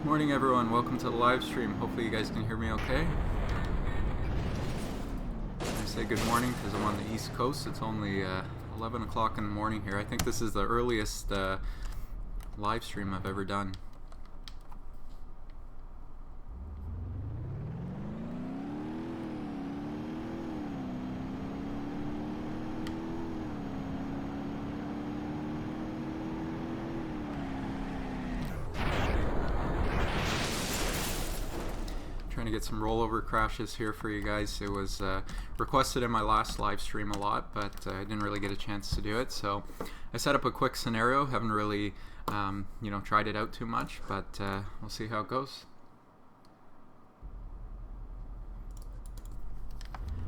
Morning everyone, welcome to the live stream. Hopefully you guys can hear me okay. I say good morning because I'm on the East Coast. It's only 11 o'clock in the morning here. I think this is the earliest live stream I've ever done. Trying to get some rollover crashes here for you guys. It was requested in my last live stream a lot, but I didn't really get a chance to do it. So I set up a quick scenario. Haven't really, tried it out too much, but we'll see how it goes.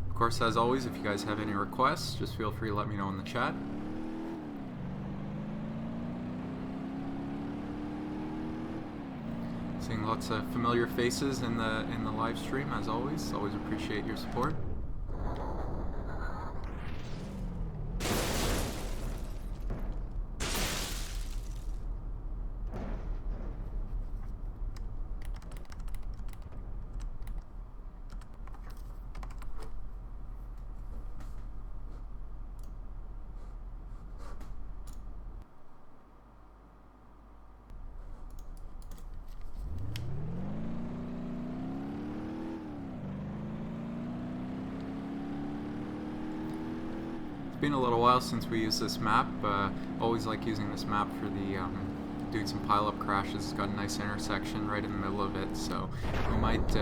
Of course, as always, if you guys have any requests, just feel free to let me know in the chat. Seeing lots of familiar faces in the live stream, as always. Always appreciate your support. It's been a little while since we used this map. Always like using this map for the doing some pileup crashes. It's got a nice intersection right in the middle of it, so we might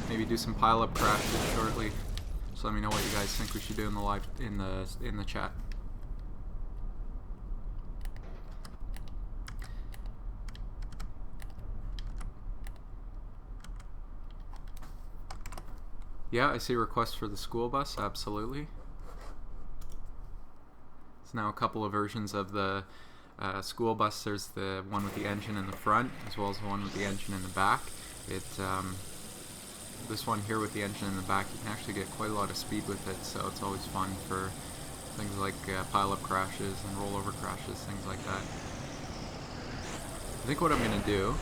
maybe do some pileup crashes shortly. So let me know what you guys think we should do in the live in the chat. Yeah, I see requests for the school bus. Absolutely. Now a couple of versions of the school bus. There's the one with the engine in the front as well as the one with the engine in the back. This one here with the engine in the back, you can actually get quite a lot of speed with it, so it's always fun for things like pileup crashes and rollover crashes, things like that. I think what I'm going to do...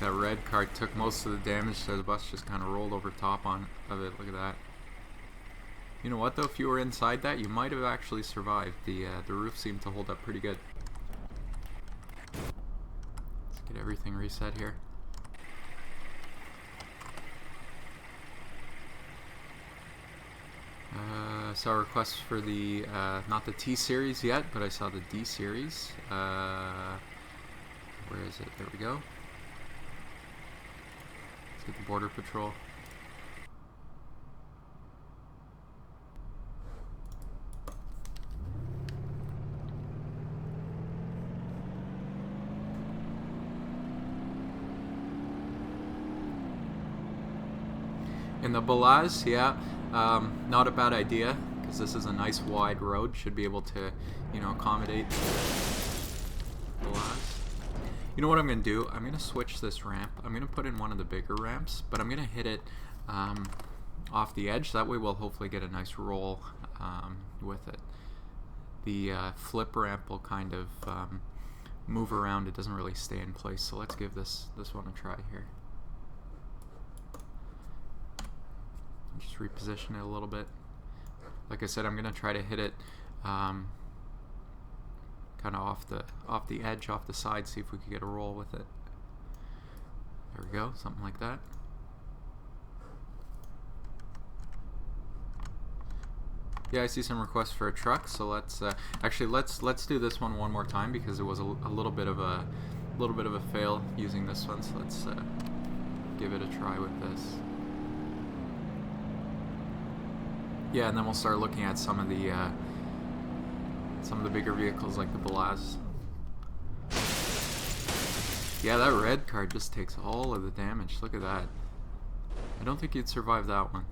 That red car took most of the damage, so the bus just kind of rolled over top of it. Look at that. You know what though, if you were inside that, you might have actually survived. The roof seemed to hold up pretty good. Let's get everything reset here. Saw requests for the, not the T series yet, but I saw the D series. Where is it? There we go. Get the border patrol. In the Blaz, yeah, not a bad idea because this is a nice wide road. Should be able to, accommodate Blaz. You know what I'm going to do? I'm going to switch this ramp. I'm going to put in one of the bigger ramps, but I'm going to hit it off the edge. That way we'll hopefully get a nice roll with it. The flip ramp will kind of move around. It doesn't really stay in place. So let's give this one a try here. Just reposition it a little bit. Like I said, I'm going to try to hit it kind of off the edge, off the side, see if we could get a roll with it. There we go, something like that. Yeah, I see some requests for a truck, so let's let's do this one more time because it was a little bit of a fail using this one. So let's give it a try with this. Yeah, and then we'll start looking at some of the bigger vehicles like the Blaz. Yeah, that red car just takes all of the damage. Look at that. I don't think you'd survive that one.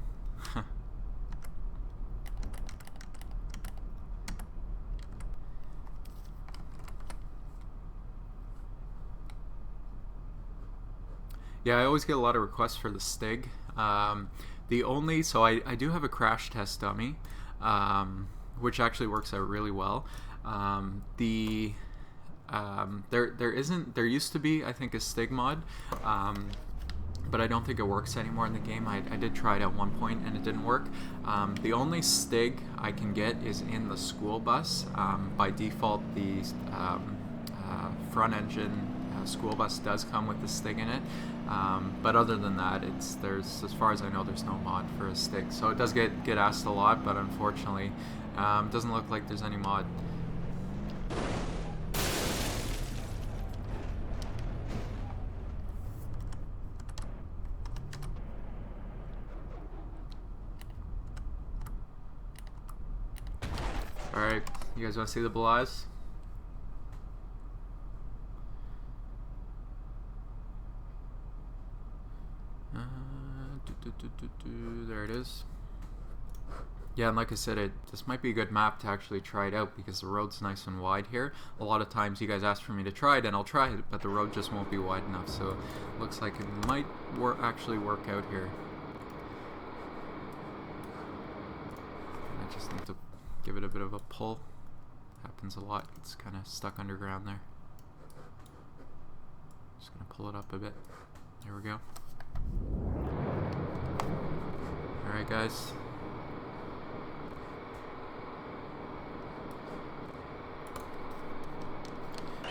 Yeah, I always get a lot of requests for the Stig. So I do have a crash test dummy. which actually works out really well. There used to be, I think, a Stig mod, but I don't think it works anymore in the game. I did try it at one point and it didn't work. The only Stig I can get is in the school bus. By default, the front engine school bus does come with the Stig in it, but other than that, there's, as far as I know, there's no mod for a Stig. So it does get asked a lot, but unfortunately, doesn't look like there's any mod. Alright, you guys want to see the Blaz? There it is. Yeah, and like I said, this might be a good map to actually try it out because the road's nice and wide here. A lot of times you guys ask for me to try it and I'll try it, but the road just won't be wide enough, so it looks like it might actually work out here. I just need to give it a bit of a pull. Happens a lot. It's kind of stuck underground there. Just gonna pull it up a bit. There we go. Alright guys.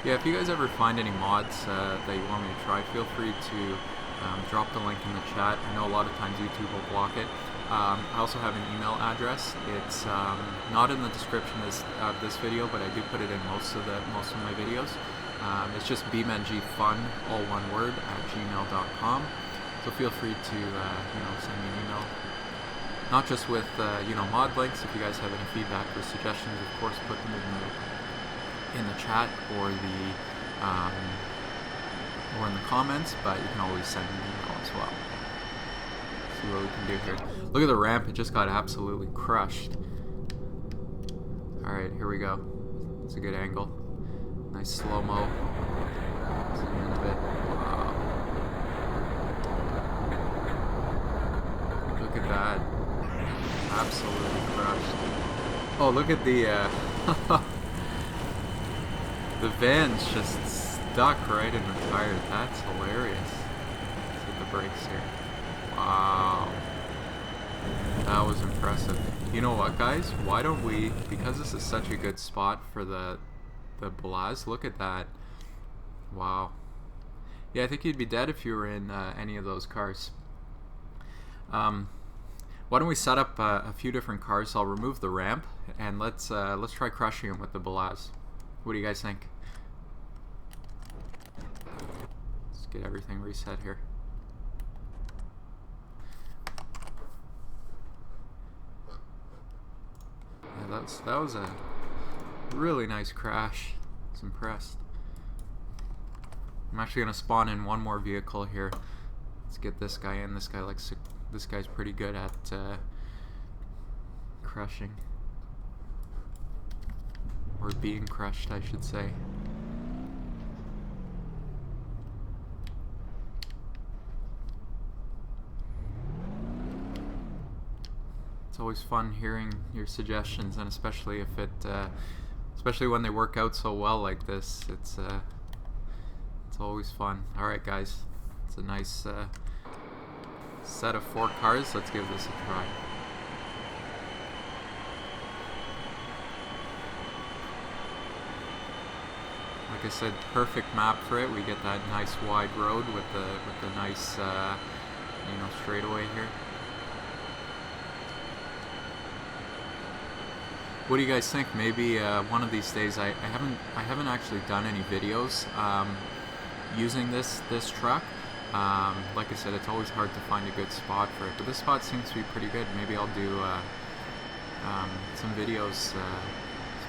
Yeah, if you guys ever find any mods that you want me to try, feel free to drop the link in the chat. I know a lot of times YouTube will block it. I also have an email address. It's not in the description of this video, but I do put it in most of my videos. It's just BeamNG-FUN, all one word, @gmail.com. So feel free to send me an email. Not just with mod links. If you guys have any feedback or suggestions, of course, put them in the chat or in the comments. But you can always send me an email as well. See what we can do here. Look at the ramp, it just got absolutely crushed. Alright, here we go. It's a good angle. Nice slow-mo. Zoom in a bit. Wow. Look at that. Absolutely crushed. Oh, look at the the van's just stuck right in the tires. That's hilarious. Let's hit the brakes here. Wow. That was impressive. You know what, guys? Why don't we, because this is such a good spot for the Blaz, look at that. Wow. Yeah, I think you'd be dead if you were in any of those cars. Why don't we set up a few different cars? So I'll remove the ramp and let's try crushing them with the Blaz. What do you guys think? Let's get everything reset here. Yeah, that was a really nice crash. I was impressed. I'm actually gonna spawn in one more vehicle here. Let's get this guy in. This guy's pretty good at crushing, or being crushed, I should say. It's always fun hearing your suggestions, and especially if especially when they work out so well like this. It's always fun. All right, guys, it's a nice set of 4 cars. Let's give this a try. Like I said, perfect map for it. We get that nice wide road with the nice straightaway here. What do you guys think? Maybe one of these days. I haven't actually done any videos using this truck. Like I said, it's always hard to find a good spot for it, but this spot seems to be pretty good. Maybe I'll do some videos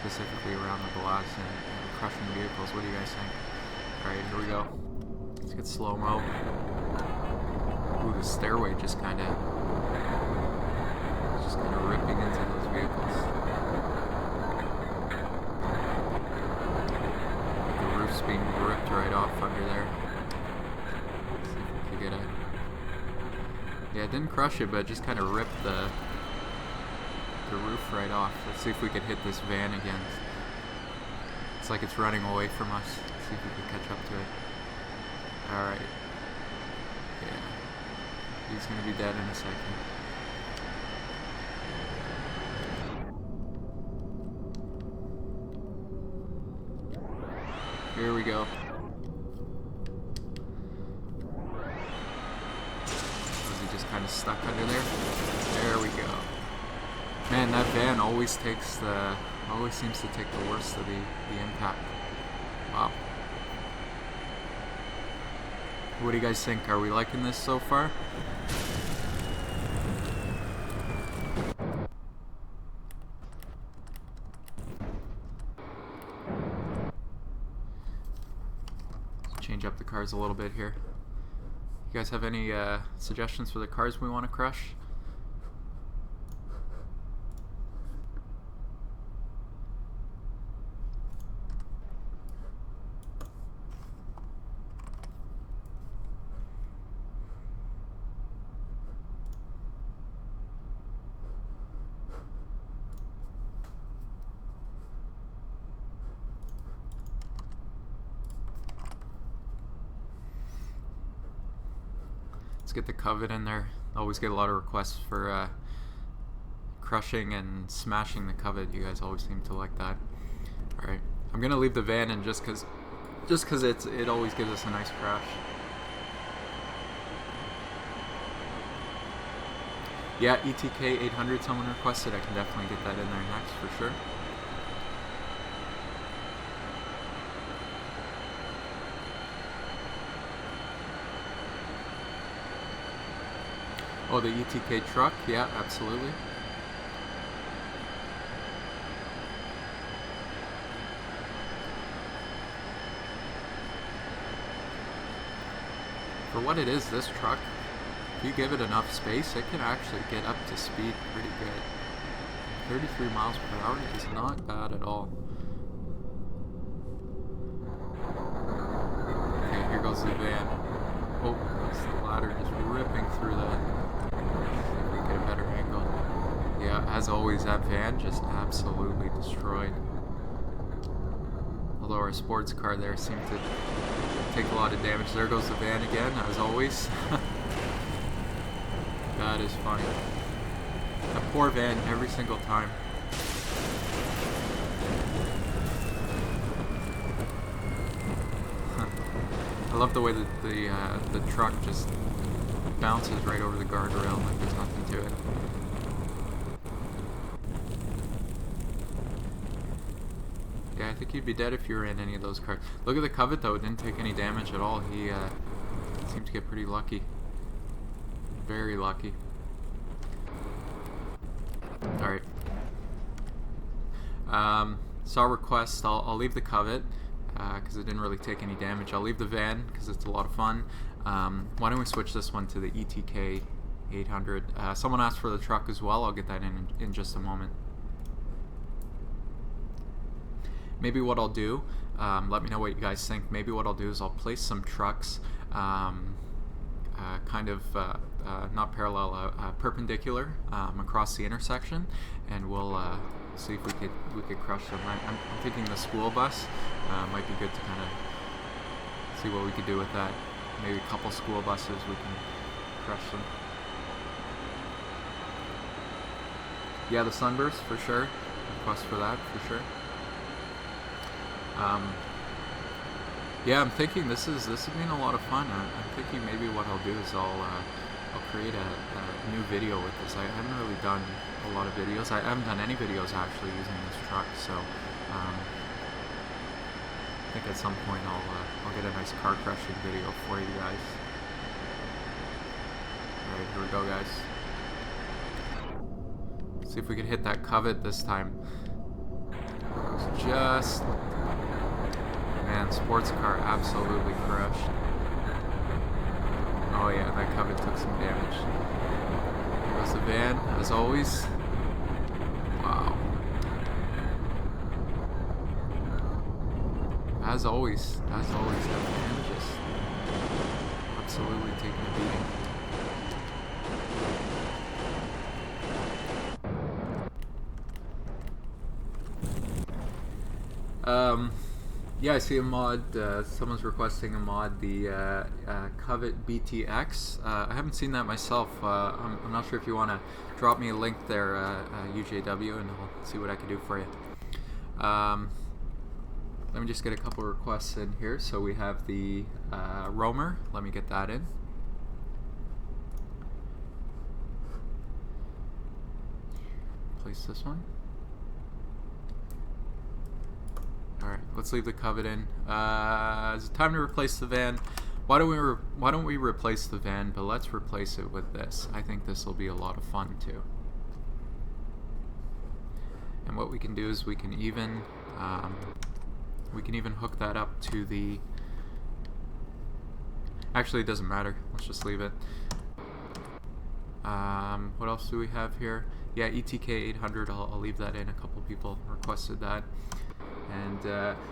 specifically around the Blaz and crushing vehicles. What do you guys think? Alright, here we go. Let's get slow-mo. Ooh, the stairway just kind of ripping into those vehicles. The roof's being ripped right off under there. Yeah, it didn't crush it, but it just kind of ripped the the roof right off. Let's see if we could hit this van again. It's like it's running away from us. Let's see if we can catch up to it. Alright. Yeah. He's gonna be dead in a second. Here we go. Was he just kind of stuck under there? There we go. Man, that van always seems to take the worst of the impact. Wow. What do you guys think? Are we liking this so far? Let's change up the cars a little bit here. You guys have any suggestions for the cars we want to crush? Let's get the Covet in there. Always get a lot of requests for crushing and smashing the Covet. You guys always seem to like that. Alright, I'm gonna leave the van in just cause it always gives us a nice crash. Yeah, ETK 800 someone requested. I can definitely get that in there next for sure. Oh, the ETK truck? Yeah, absolutely. For what it is, this truck, if you give it enough space, it can actually get up to speed pretty good. 33 miles per hour is not bad at all. Okay, here goes the van. Oh, that's the ladder just ripping through that. Get a better angle. Yeah, as always, that van just absolutely destroyed. Although our sports car there seemed to take a lot of damage. There goes the van again, as always. That is funny. That poor van every single time. I love the way that the truck just bounces right over the guardrail like there's nothing to it. Yeah, I think you'd be dead if you were in any of those cars. Look at the Covet though, it didn't take any damage at all. He seemed to get pretty lucky. Very lucky. Alright. Saw request, I'll leave the Covet because it didn't really take any damage. I'll leave the van because it's a lot of fun. Why don't we switch this one to the ETK 800. Someone asked for the truck as well. I'll get that in just a moment. Maybe what I'll do, let me know what you guys think. Maybe what I'll do is I'll place some trucks kind of not parallel, perpendicular across the intersection, and we'll see if we could crush them. I'm thinking the school bus might be good to kind of see what we could do with that. Maybe a couple school buses, we can crush them. Yeah, the Sunburst for sure. Request for that for sure. Yeah, I'm thinking this has been a lot of fun. I'm thinking maybe what I'll do is I'll create a new video with this. I haven't really done a lot of videos. I haven't done any videos actually using this truck, so I think at some point I'll get a nice car crushing video for you guys. Alright, here we go, guys. See if we can hit that Covet this time. Just... Man, sports car absolutely crushed. Oh yeah, that Covet took some damage. Here goes the van, as always. Wow. As always, that van just absolutely taking a beating. Yeah, I see a mod. Someone's requesting a mod, the Covet BTX. I haven't seen that myself. I'm not sure if you want to drop me a link there, UJW, and I'll see what I can do for you. Let me just get a couple requests in here. So we have the roamer. Let me get that in. Place this one. Alright, let's leave the Covet in. It's time to replace the van. Why don't we replace the van, but let's replace it with this. I think this will be a lot of fun too. And what we can do is we can even hook that up to the... Actually, it doesn't matter. Let's just leave it. What else do we have here? Yeah, ETK 800. I'll leave that in. A couple people requested that. And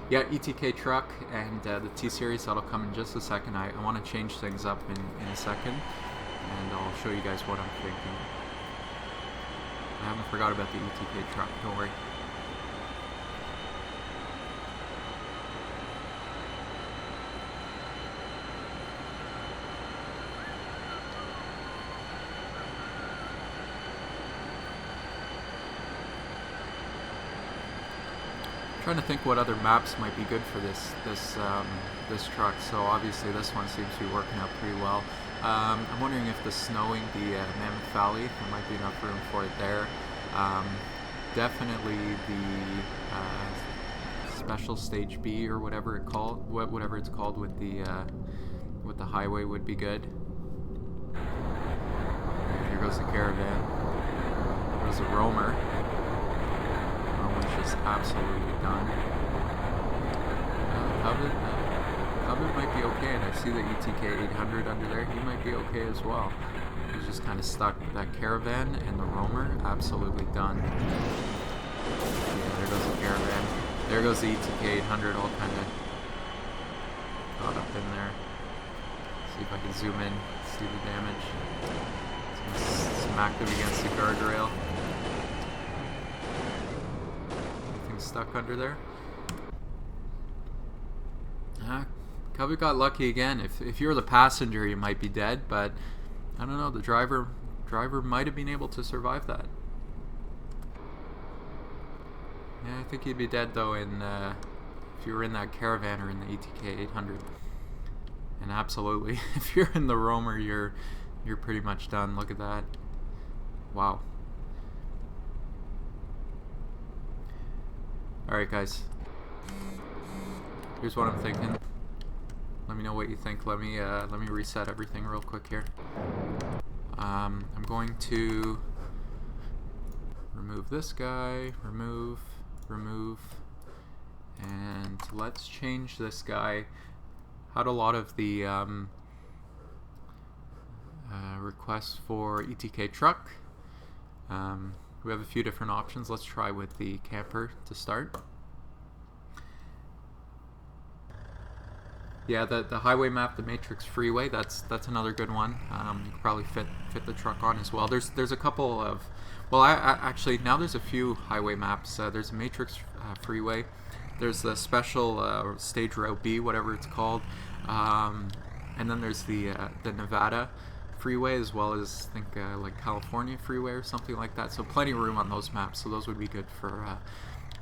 yeah, ETK truck and the T-Series, that'll come in just a second. I want to change things up in a second, and I'll show you guys what I'm thinking. I haven't forgot about the ETK truck, don't worry. Trying to think what other maps might be good for this truck. So obviously this one seems to be working out pretty well. I'm wondering if the snowing, the Mammoth Valley, there might be enough room for it there. Definitely the Special Stage B or whatever it's called with the highway would be good. Here goes the caravan. There's a roamer. Just absolutely done. Covet might be okay, and I see the ETK 800 under there. He might be okay as well. He's just kind of stuck. That caravan and the roamer, absolutely done. Yeah, there goes the caravan. There goes the ETK 800, all kind of caught up in there. See if I can zoom in, see the damage. Smacked him against the guardrail. Stuck under there. Covet got lucky again. If you're the passenger, you might be dead, but I don't know, the driver might have been able to survive that. Yeah, I think he'd be dead though in if you were in that caravan or in the ETK 800. And absolutely, if you're in the roamer, you're pretty much done. Look at that. Wow. Alright guys, here's what I'm thinking. Let me know what you think. Let me reset everything real quick here. I'm going to remove this guy, remove, and let's change this guy. Had a lot of the requests for ETK truck. We have a few different options. Let's try with the camper to start. Yeah, the highway map, the Matrix Freeway, that's another good one. You could probably fit the truck on as well. There's a couple of, well, I actually now there's a few highway maps. There's a Matrix Freeway. There's the Special Stage Route B, whatever it's called, and then there's the Nevada Freeway, as well as I think like California Freeway or something like that. So plenty of room on those maps. So those would be good for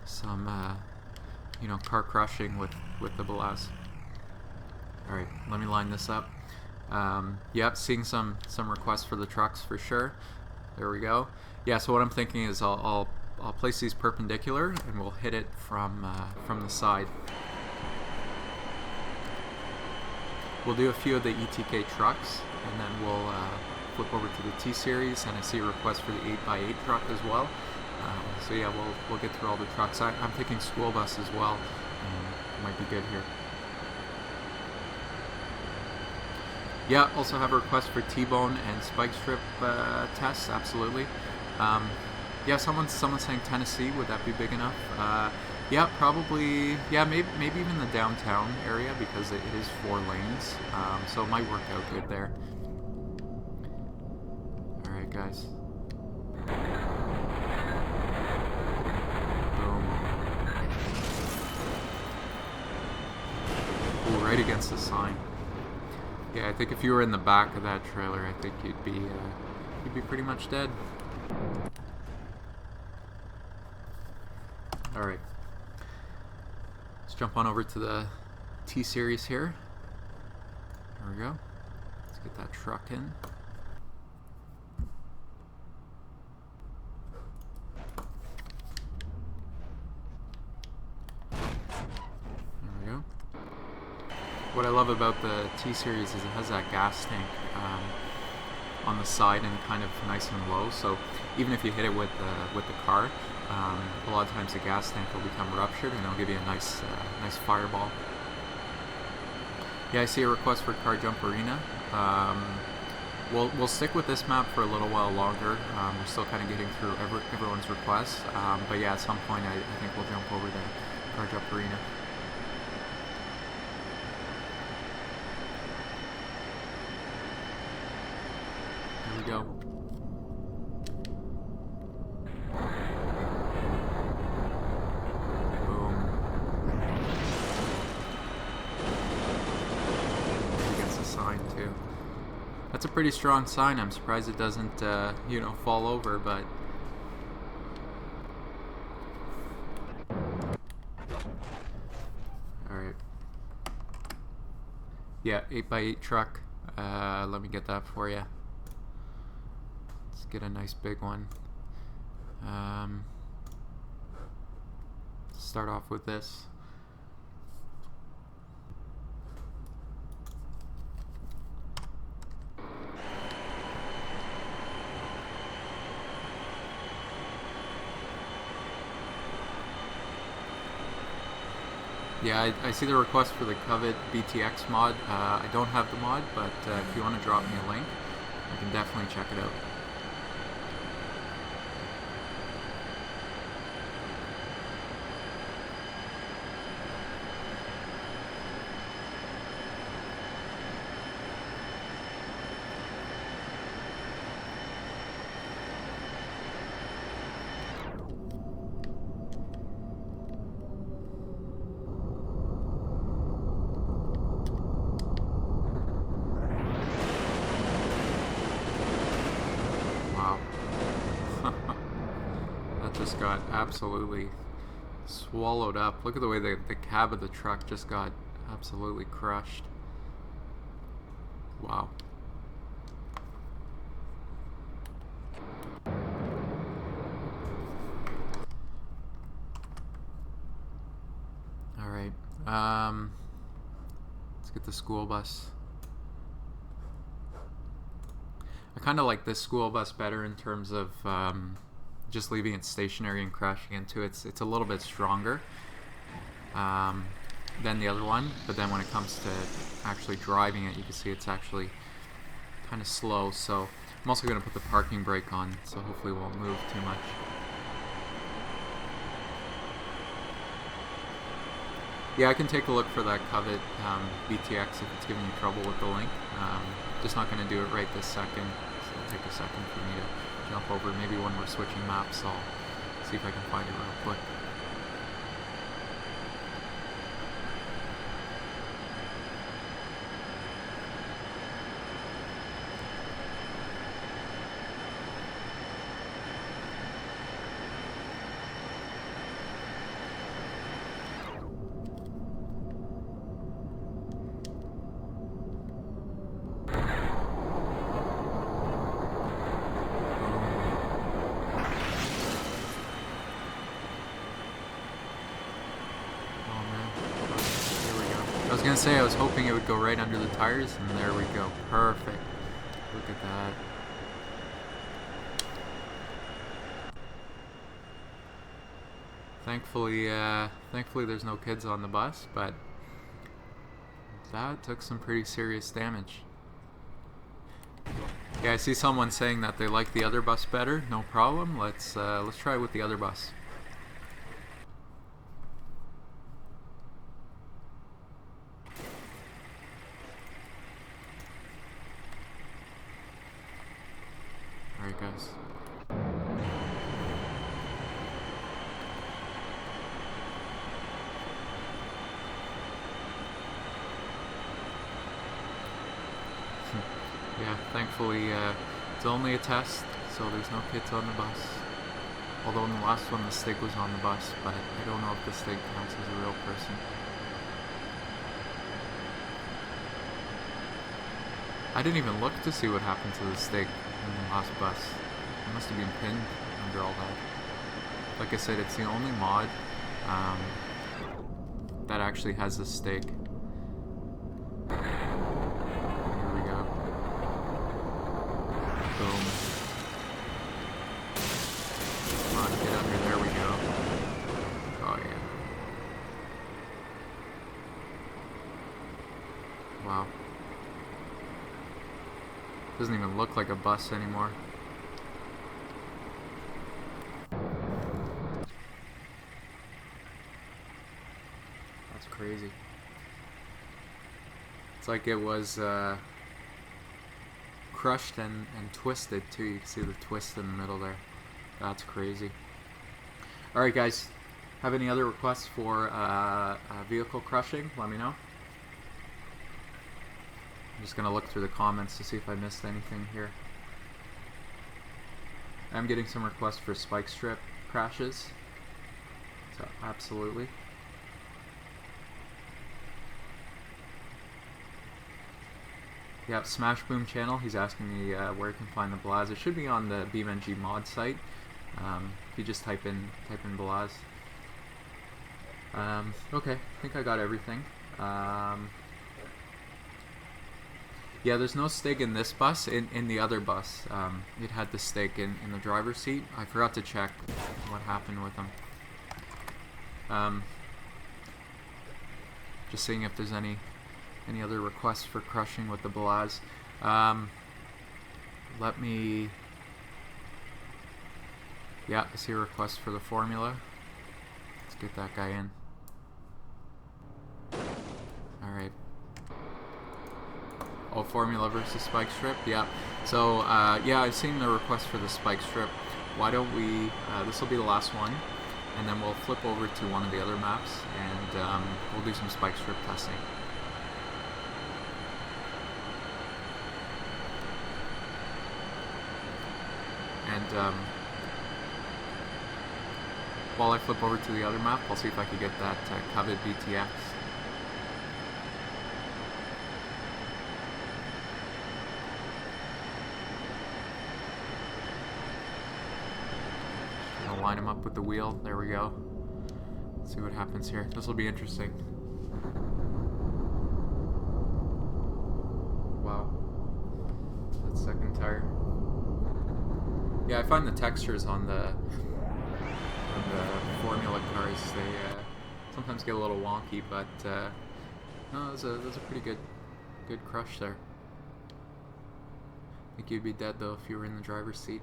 some you know, car crushing with the Blaz. All right, let me line this up. Yep, seeing some requests for the trucks for sure. There we go. Yeah, so what I'm thinking is I'll place these perpendicular and we'll hit it from the side. We'll do a few of the ETK trucks, and then we'll flip over to the T-Series, and I see a request for the 8x8 truck as well. So yeah, we'll get through all the trucks. I'm thinking school bus as well. Might be good here. Yeah, also have a request for T-bone and spike strip tests. Absolutely. Yeah, someone's saying Tennessee. Would that be big enough? Yeah, probably. Yeah, maybe even the downtown area, because it is 4 lanes, so it might work out good there. All right, guys. Boom. right against the sign. Yeah, I think if you were in the back of that trailer, I think you'd be pretty much dead. All right, let's jump on over to the T-Series here. There we go. Let's get that truck in. There we go. What I love about the T-Series is it has that gas tank on the side and kind of nice and low, so even if you hit it with the car, a lot of times the gas tank will become ruptured and it'll give you a nice fireball. Yeah, I see a request for Car Jump Arena. We'll stick with this map for a little while longer. We're still kind of getting through everyone's requests, but yeah, at some point I think we'll jump over to Car Jump Arena. Here we go. Too. That's a pretty strong sign. I'm surprised it doesn't, you know, fall over, but alright. Yeah, 8x8 truck. Let me get that for you. Let's get a nice big one. Start off with this. Yeah, I see the request for the Covet BTX mod. I don't have the mod, but if you want to drop me a link, I can definitely check it out. Just got absolutely swallowed up. Look at the way the cab of the truck just got absolutely crushed. Wow. All right. Let's get the school bus. I kind of like this school bus better in terms of just leaving it stationary and crashing into it. It's a little bit stronger than the other one, but then when it comes to actually driving it, you can see it's actually kind of slow. So I'm also going to put the parking brake on, so hopefully it won't move too much. Yeah, I can take a look for that Covet BTX if it's giving you trouble with the link. Just not going to do it right this second, so it'll take a second for me to jump over. Maybe when we're switching maps, I'll see if I can find it real quick. I was gonna say I was hoping it would go right under the tires, and there we go. Perfect. Look at that. Thankfully there's no kids on the bus, but that took some pretty serious damage. Yeah, I see someone saying that they like the other bus better. No problem. Let's try it with the other bus. Alright guys. Yeah, thankfully it's only a test, so there's no kids on the bus. Although in the last one the Stig was on the bus, but I don't know if the Stig counts as a real person. I didn't even look to see what happened to the Stig in the last bus. It must have been pinned under all that. Like I said, it's the only mod that actually has a Stig. Here we go. Boom. Come on, get under. There we go. Oh yeah. Wow. Doesn't even look like a bus anymore. That's crazy. It's like it was crushed and twisted too. You can see the twist in the middle there. That's crazy. Alright guys, have any other requests for vehicle crushing? Let me know. I'm just gonna look through the comments to see if I missed anything here. I'm getting some requests for spike strip crashes, so absolutely. Yeah, Smash Boom channel, he's asking me where you can find the Blaz. It should be on the BeamNG mod site. If you just type in Blaz. Okay, I think I got everything. Yeah, there's no Stig in this bus. In the other bus, it had the Stig in the driver's seat. I forgot to check what happened with them. Just seeing if there's any other requests for crushing with the Blaz. Let me... Yeah, I see a request for the formula. Let's get that guy in. Alright. Oh, formula versus spike strip? Yeah. So, yeah, I've seen the request for the spike strip. Why don't we... this will be the last one. And then we'll flip over to one of the other maps. And we'll do some spike strip testing. And while I flip over to the other map, I'll see if I can get that Covet BTX. I'll line him up with the wheel. There we go. Let's see what happens here. This will be interesting. Wow. That second tire. Yeah, I find the textures on the formula cars, they sometimes get a little wonky, but no, that was a pretty good crush there. I think you'd be dead though if you were in the driver's seat.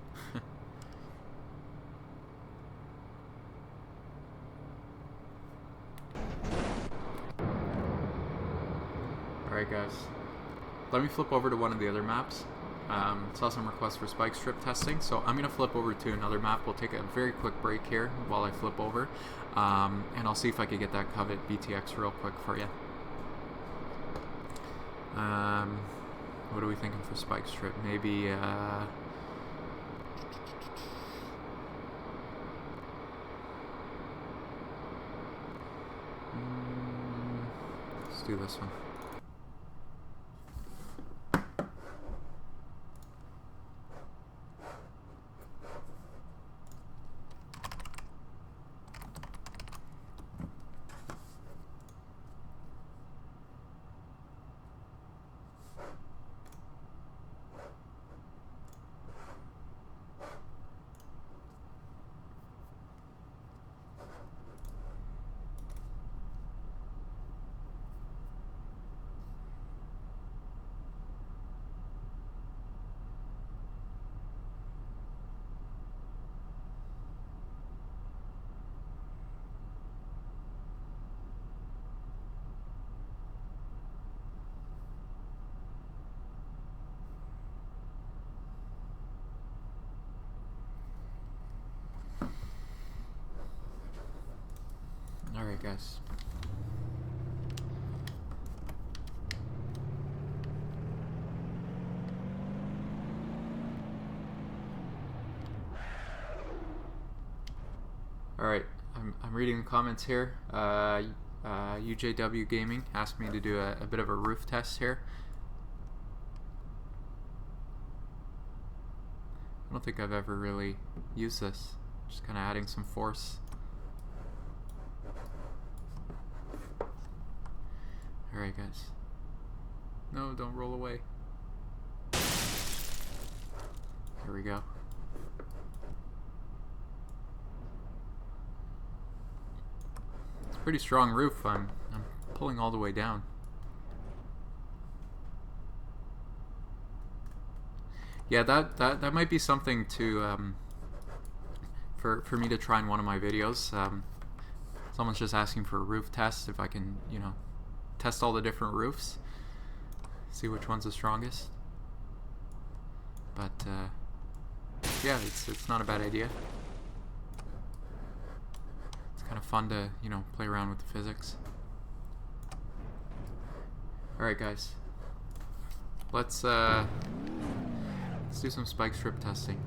Alright guys, let me flip over to one of the other maps. Saw some requests for spike strip testing, so I'm going to flip over to another map. We'll take a very quick break here while I flip over, and I'll see if I can get that Covet BTX real quick for you. What are we thinking for spike strip? Maybe let's do this one. Alright guys. Alright, I'm reading the comments here. UJW Gaming asked me to do a bit of a roof test here. I don't think I've ever really used this. Just kind of adding some force. Alright guys. No, don't roll away. Here we go. It's a pretty strong roof. I'm pulling all the way down. Yeah, that might be something to for me to try in one of my videos. Someone's just asking for a roof test, if I can, you know, test all the different roofs, see which one's the strongest. But yeah, it's not a bad idea. It's kind of fun to, you know, play around with the physics. Alright guys, let's do some spike strip testing.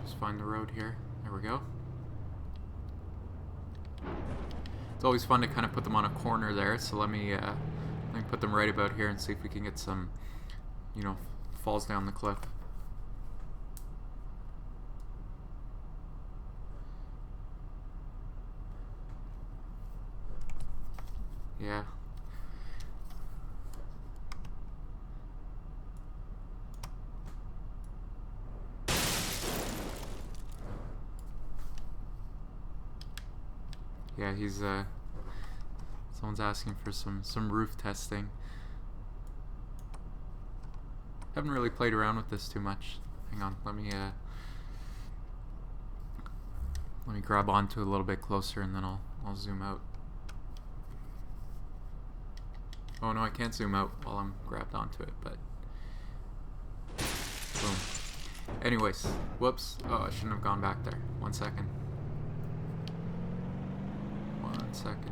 Just find the road here. There we go. It's always fun to kind of put them on a corner there, so let me put them right about here and see if we can get some, you know, falls down the cliff. Yeah. Yeah, he's someone's asking for some roof testing. Haven't really played around with this too much. Hang on, let me grab onto it a little bit closer and then I'll zoom out. Oh no, I can't zoom out while I'm grabbed onto it, but boom. Anyways, whoops. Oh, I shouldn't have gone back there. 1 second. 1 second.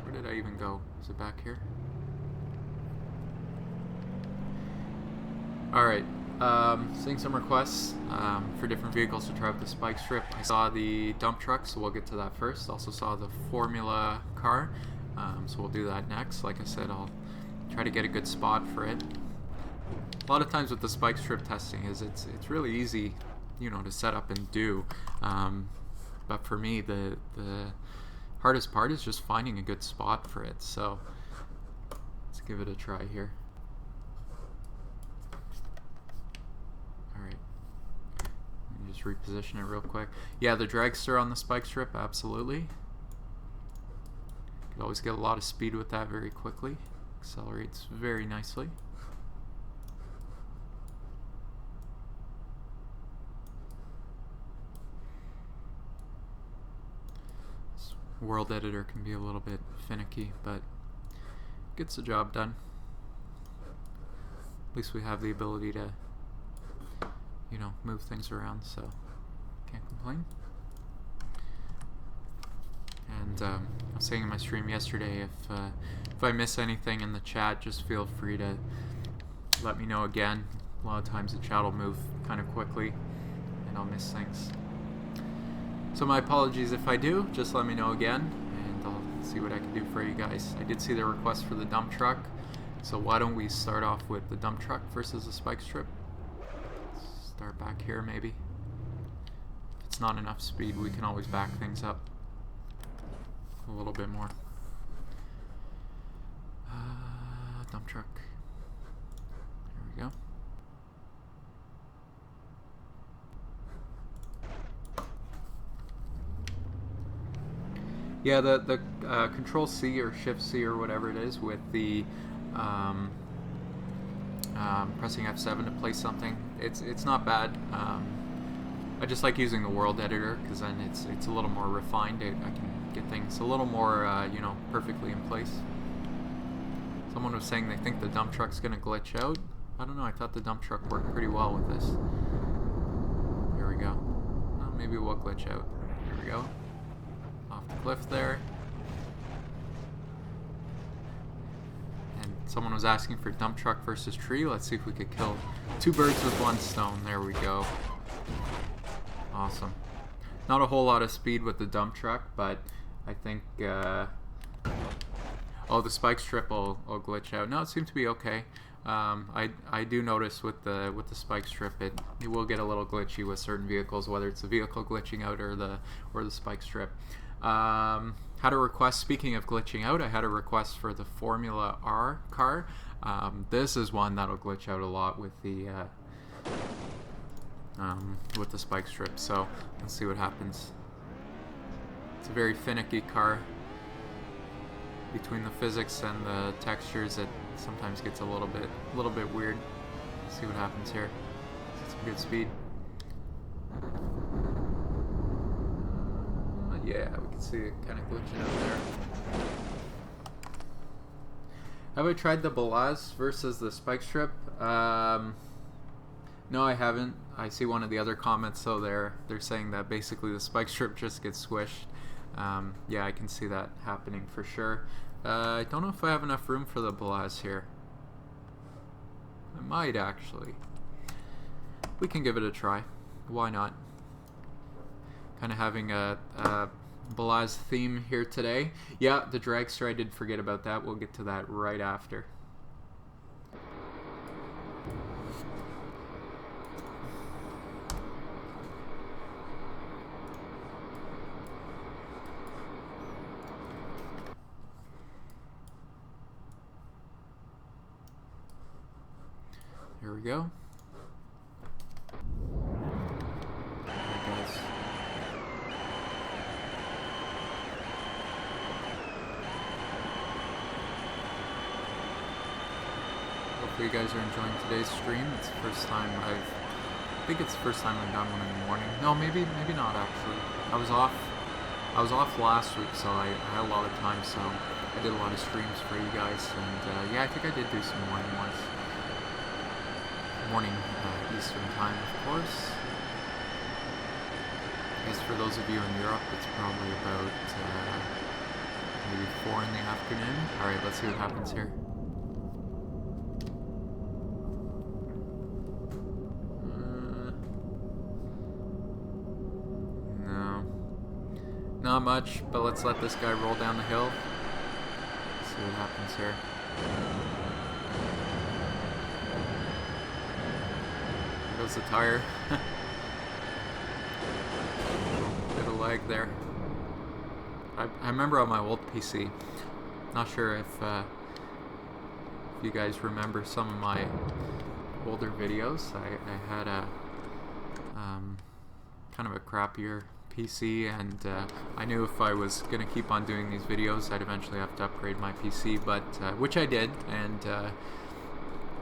Where did I even go? Is it back here? Alright, seeing some requests for different vehicles to try with the spike strip. I saw the dump truck, so we'll get to that first. Also saw the Formula car, so we'll do that next. Like I said, I'll try to get a good spot for it. A lot of times with the spike strip testing is it's really easy, you know, to set up and do. But for me, the hardest part is just finding a good spot for it. So let's give it a try here. Alright. Let me just reposition it real quick. Yeah, the dragster on the spike strip, absolutely. Could always get a lot of speed with that very quickly. Accelerates very nicely. This world editor can be a little bit finicky, but gets the job done. At least we have the ability to, you know, move things around, so can't complain. And I was saying in my stream yesterday, if I miss anything in the chat, just feel free to let me know again. A lot of times the chat will move kind of quickly and I'll miss things. So my apologies if I do, just let me know again and I'll see what I can do for you guys. I did see the request for the dump truck, so why don't we start off with the dump truck versus the spike strip. Let's start back here maybe. If it's not enough speed, we can always back things up a little bit more. Dump truck. There we go. Yeah, the Control C or Shift C or whatever it is with the pressing F7 to place something. It's not bad. I just like using the world editor because then it's a little more refined. I can get things a little more, you know, perfectly in place. Someone was saying they think the dump truck's gonna glitch out. I don't know, I thought the dump truck worked pretty well with this. Here we go. Well, maybe we'll glitch out. Here we go. Off the cliff there. And Someone was asking for dump truck versus tree. Let's see if we could kill 2 birds with 1 stone. There we go. Awesome. Not a whole lot of speed with the dump truck, but I think oh, the spike strip will glitch out. No, it seemed to be okay. I do notice with the spike strip it will get a little glitchy with certain vehicles, whether it's the vehicle glitching out or the spike strip. Had a request, speaking of glitching out, I had a request for the Formula R car. This is one that'll glitch out a lot with the spike strip, so let's see what happens. It's a very finicky car. Between the physics and the textures, it sometimes gets a little bit weird. Let's see what happens here. It's some good speed. Yeah, we can see it kind of glitching out there. Have I tried the Blaz versus the spike strip? No, I haven't. I see one of the other comments, so they're saying that basically the spike strip just gets squished. Yeah, I can see that happening for sure. I don't know if I have enough room for the Blaz here. I might actually. We can give it a try. Why not? Kind of having a Blaz theme here today. Yeah, the dragster, I did forget about that. We'll get to that right after. Here we go. Hopefully you guys are enjoying today's stream. It's the first time I think it's the first time I've done one in the morning. No, maybe not actually. I was off last week, so I had a lot of time, so I did a lot of streams for you guys, and yeah, I think I did do some morning ones. Morning Eastern time, of course. I guess for those of you in Europe, it's probably about maybe 4 in the afternoon. Alright, let's see what happens here. No. Not much, but let's let this guy roll down the hill. Let's see what happens here. There goes the tire. Bit of lag there. I remember on my old PC, not sure if you guys remember some of my older videos. I had a kind of a crappier PC, and I knew if I was going to keep on doing these videos, I'd eventually have to upgrade my PC, but which I did, and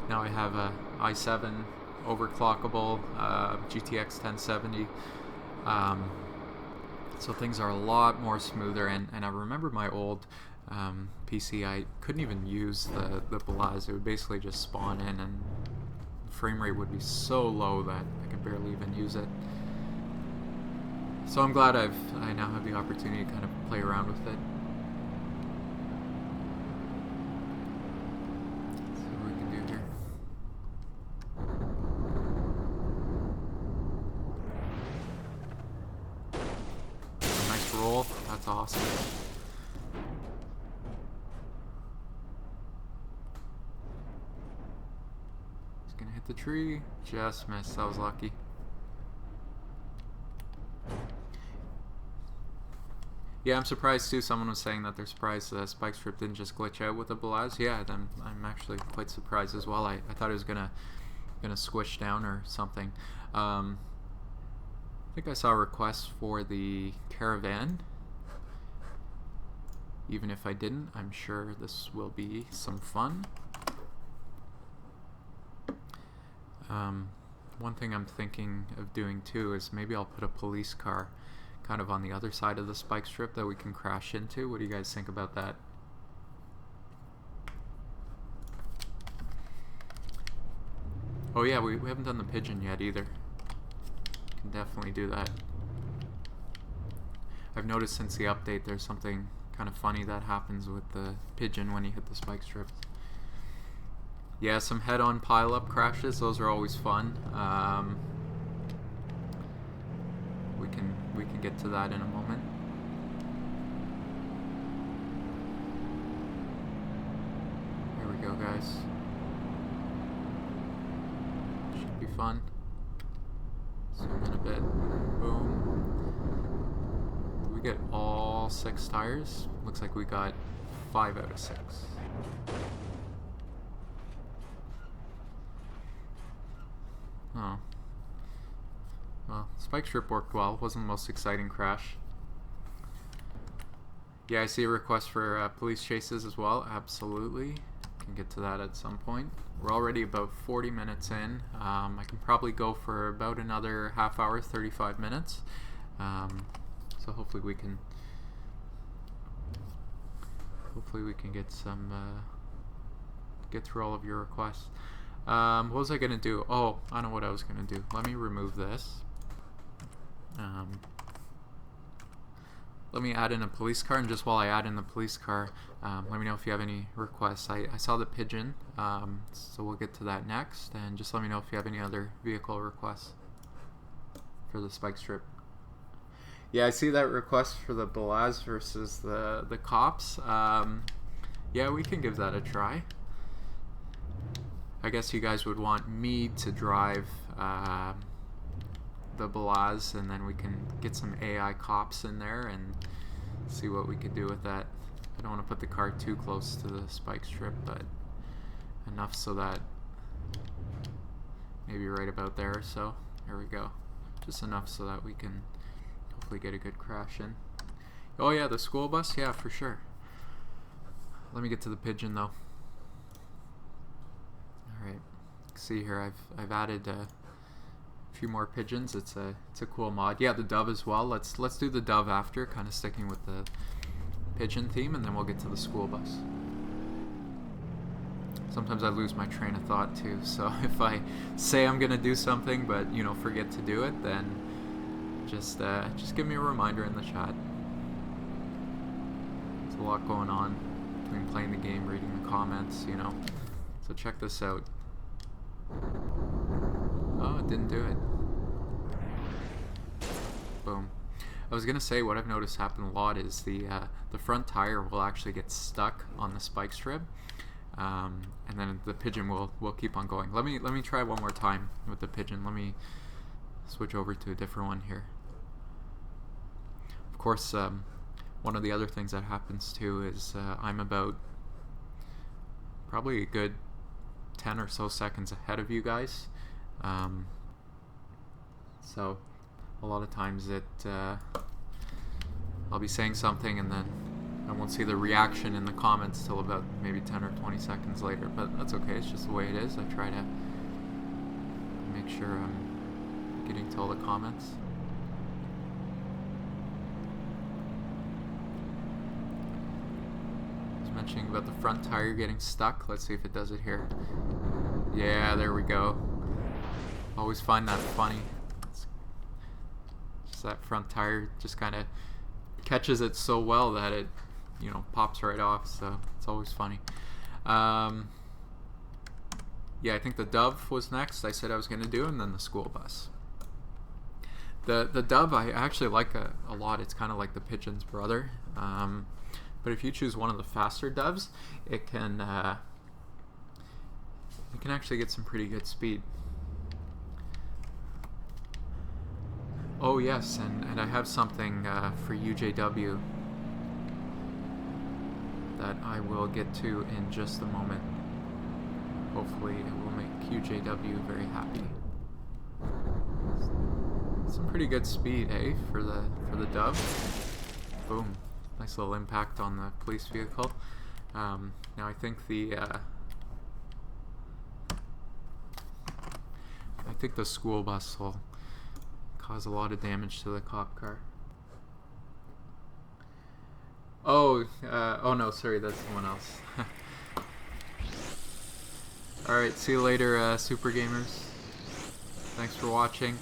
now I have a i7 overclockable GTX 1070. So things are a lot more smoother, and I remember my old PC, I couldn't even use the Blaz. It would basically just spawn in, and the frame rate would be so low that I could barely even use it. So I'm glad I now have the opportunity to kind of play around with it. Let's see what we can do here. Roll. That's awesome. He's gonna hit the tree. Just missed. That was lucky. Yeah, I'm surprised too. Someone was saying that they're surprised the spike strip didn't just glitch out with the Blaz. Yeah, I'm actually quite surprised as well. I thought it was gonna squish down or something. I think I saw a request for the Caravan. Even if I didn't, I'm sure this will be some fun. One thing I'm thinking of doing too is maybe I'll put a police car kind of on the other side of the spike strip that we can crash into. What do you guys think about that? Oh yeah, we haven't done the Pigeon yet either. Can definitely do that. I've noticed since the update there's something kind of funny that happens with the Pigeon when you hit the spike strips. Yeah, some head-on pileup crashes. Those are always fun. We can get to that in a moment. Here we go, guys. Should be fun. Zoom in a bit. Boom. Did we get all 6 tires? Looks like we got 5 out of 6. Oh. Well, spike strip worked well. Wasn't the most exciting crash. Yeah, I see a request for police chases as well. Absolutely. Can get to that at some point. We're already about 40 minutes in. I can probably go for about another half hour, 35 minutes. So hopefully we can get some get through all of your requests. What was I gonna do? Oh, I know what I was gonna do. Let me remove this. Let me add in a police car, and just while I add in the police car, let me know if you have any requests. I saw the Pigeon, so we'll get to that next, and just let me know if you have any other vehicle requests for the spike strip. Yeah, I see that request for the Blaz versus the cops. Yeah, we can give that a try. I guess you guys would want me to drive the Blaz, and then we can get some AI cops in there and see what we could do with that. I don't want to put the car too close to the spike strip, but enough so that maybe right about there or so. There we go. Just enough so that we can hopefully get a good crash in. Oh yeah, the school bus? Yeah, for sure. Let me get to the Pigeon though. Alright, see here I've added a few more pigeons. It's a cool mod. Yeah, the dove as well. Let's do the dove after, kind of sticking with the pigeon theme, and then we'll get to the school bus. Sometimes I lose my train of thought too, so if I say I'm gonna do something but forget to do it, then just give me a reminder in the chat. There's a lot going on between playing the game, reading the comments, So check this out. Oh, it didn't do it. Boom. I was gonna say, what I've noticed happen a lot is the front tire will actually get stuck on the spike strip, and then the Pigeon will keep on going. Let me try one more time with the Pigeon. Let me switch over to a different one here. Of course, one of the other things that happens too is I'm about probably a good 10 or so seconds ahead of you guys. So a lot of times I'll be saying something and then I won't see the reaction in the comments till about maybe 10 or 20 seconds later, but that's okay. It's just the way it is. I try to make sure I'm getting to all the comments. Mentioning about the front tire getting stuck. Let's see if it does it here. Yeah, there we go. Always find that funny. It's just that front tire just kind of catches it so well that it, pops right off. So it's always funny. Yeah, I think the dove was next. I said I was going to do, and then the school bus. The dove I actually like a lot. It's kind of like the Pigeon's brother. But if you choose one of the faster doves, it can actually get some pretty good speed. Oh yes, and I have something for UJW that I will get to in just a moment. Hopefully it will make UJW very happy. Some pretty good speed, eh, for the dove. Boom. Nice little impact on the police vehicle. Now I think the school bus will cause a lot of damage to the cop car. Oh no, sorry, that's someone else. Alright, see you later, Super Gamers. Thanks for watching.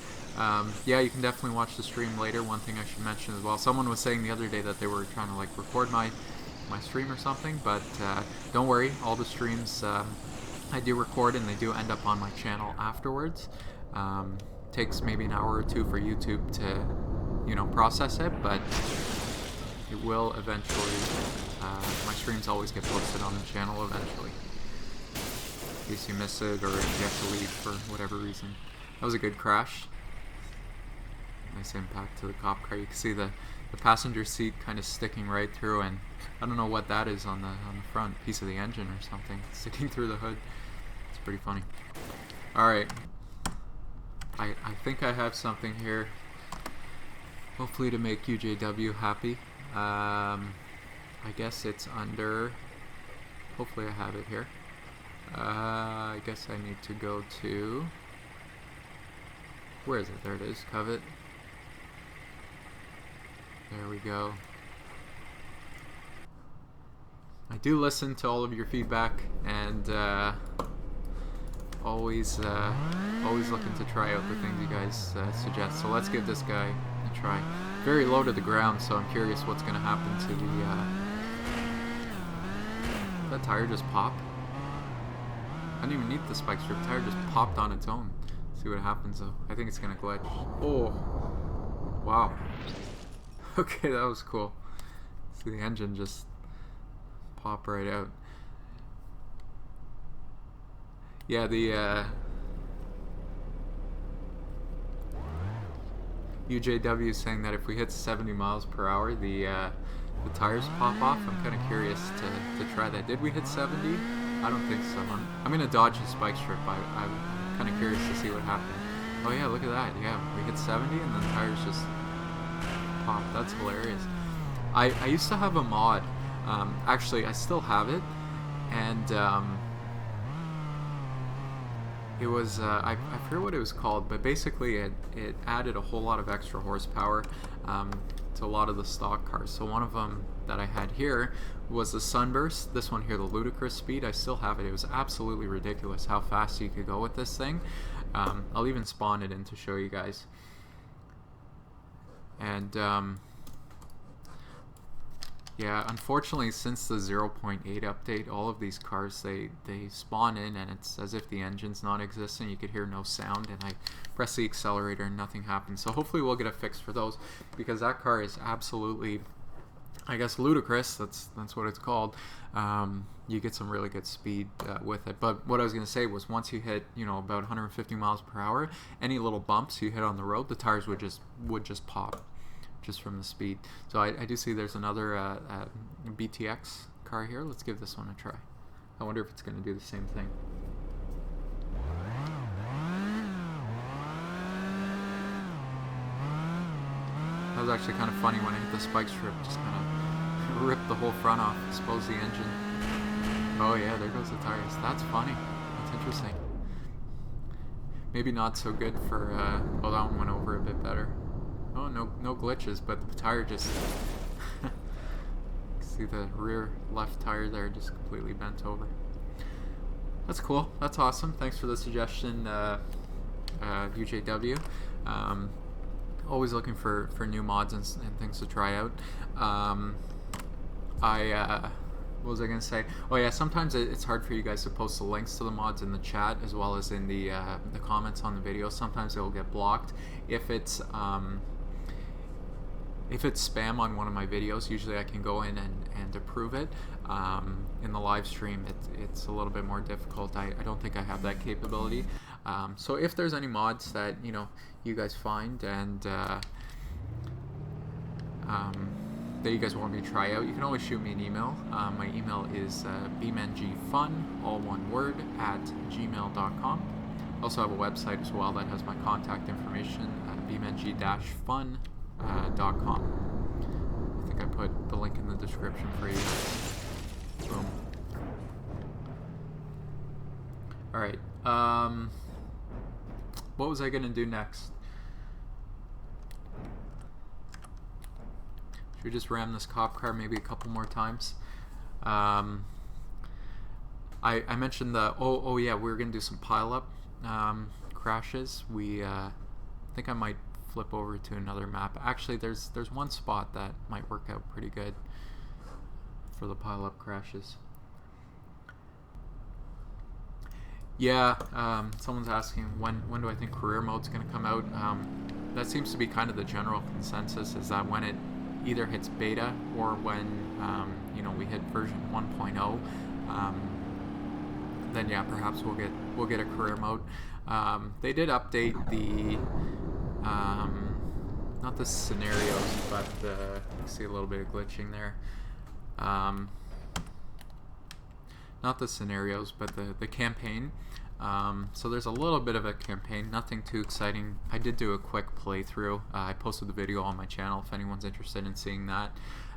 Yeah, you can definitely watch the stream later. One thing I should mention as well, someone was saying the other day that they were trying to record my stream or something, but don't worry, all the streams I do record and they do end up on my channel afterwards. Takes maybe an hour or two for YouTube to, you know, process it, but it will eventually. My streams always get posted on the channel eventually, in case you miss it or if you have to leave for whatever reason. That was a good crash. Nice impact to the cop car. You can see the passenger seat kind of sticking right through, and I don't know what that is on the front piece of the engine or something sticking through the hood. It's pretty funny. Alright, I think I have something here, hopefully to make UJW happy. I guess it's under, hopefully I have it here. I guess I need to go to, where is it? There it is, Covet. There we go. I do listen to all of your feedback, and always looking to try out the things you guys suggest. So let's give this guy a try. Very low to the ground, so I'm curious what's going to happen to the. That tire just popped. I didn't even need the spike strip. The tire just popped on its own. See what happens though. I think it's gonna glitch. Oh, wow. Okay, that was cool. See the engine just pop right out. Yeah, the UJW is saying that if we hit 70 miles per hour, the tires pop off. I'm kind of curious to try that. Did we hit 70? I don't think so. I'm gonna dodge the spike strip. I'm kind of curious to see what happened. Oh yeah, look at that. Yeah, we hit 70 and then the tires just pop. That's hilarious. I used to have a mod. Actually, I still have it, and it was I forget what it was called, but basically it added a whole lot of extra horsepower to a lot of the stock cars. So one of them that I had here was the Sunburst. This one here, the ludicrous speed. I still have it. It was absolutely ridiculous how fast you could go with this thing. I'll even spawn it in to show you guys. And yeah, unfortunately, since the 0.8 update, all of these cars, they spawn in and it's as if the engine's non-existent. You could hear no sound, and I press the accelerator and nothing happens. So hopefully we'll get a fix for those, because that car is absolutely, I guess, ludicrous. That's what it's called. You get some really good speed with it. But what I was going to say was, once you hit, you know, about 150 miles per hour, any little bumps you hit on the road, the tires would just pop, just from the speed. So I do see there's another BTX car here. Let's give this one a try. I wonder if it's going to do the same thing. That was actually kind of funny when I hit the spike strip. Just kind of ripped the whole front off, exposed the engine. Oh yeah, there goes the tires. That's funny. That's interesting. Maybe not so good for, oh, that one went over a bit better. Oh, no glitches, but the tire just, see the rear left tire there just completely bent over. That's cool. That's awesome. Thanks for the suggestion, UJW. Always looking for new mods and things to try out. What was I going to say? Oh yeah, sometimes it's hard for you guys to post the links to the mods in the chat as well as in the comments on the video. Sometimes it will get blocked. If it's spam on one of my videos, usually I can go in and approve it. In the live stream, it's a little bit more difficult. I don't think I have that capability. So if there's any mods that you guys find and that you guys want me to try out, you can always shoot me an email. My email is BeamNG-FUN, all one word, @gmail.com. I also have a website as well that has my contact information, BeamNG-FUN.com. I think I put the link in the description for you. Boom. Alright, what was I going to do next? Should we just ram this cop car maybe a couple more times? I mentioned the, oh yeah, we were going to do some pileup crashes. I think I might flip over to another map. Actually, there's one spot that might work out pretty good for the pileup crashes. Yeah, someone's asking when do I think career mode's going to come out. That seems to be kind of the general consensus, is that when it either hits beta or when you know, we hit version 1.0, then yeah, perhaps we'll get a career mode. They did update the not the scenarios, but you see a little bit of glitching there. Not the scenarios, but the campaign. So there's a little bit of a campaign, nothing too exciting. I did do a quick playthrough. I posted the video on my channel if anyone's interested in seeing that.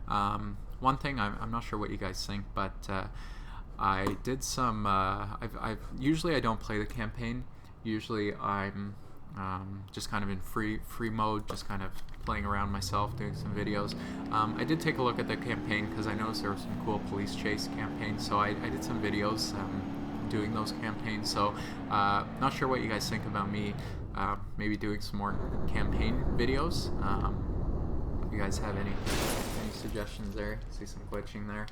One thing, I'm not sure what you guys think, but I did some, usually I don't play the campaign. Usually I'm just kind of in free mode, just kind of playing around myself, doing some videos. I did take a look at the campaign because I noticed there were some cool police chase campaigns, so I did some videos doing those campaigns. So not sure what you guys think about me maybe doing some more campaign videos. If you guys have any suggestions there. See some glitching there.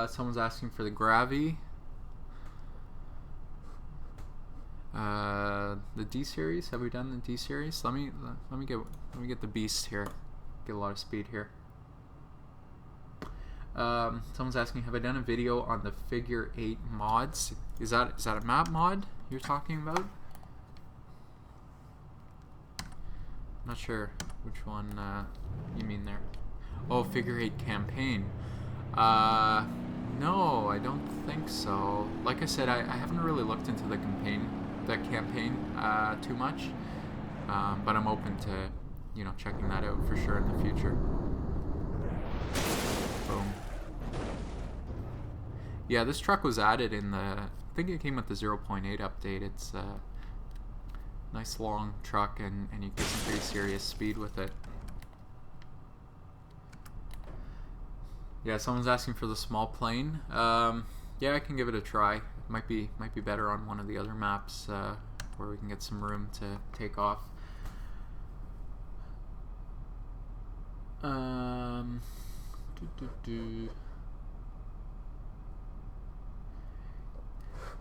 Someone's asking for the Gravy. The D series. Have we done the D series? Let me get the Beast here. Get a lot of speed here. Someone's asking, have I done a video on the figure 8 mods? Is that a map mod you're talking about? Not sure which one you mean there. Oh, figure 8 campaign. No, I don't think so. Like I said, I haven't really looked into the campaign too much, but I'm open to, you know, checking that out for sure in the future. Boom. Yeah, this truck was added in the, I think it came with the 0.8 update. It's a nice long truck, and you get some pretty serious speed with it. Yeah, someone's asking for the small plane. Yeah, I can give it a try. Might be better on one of the other maps where we can get some room to take off.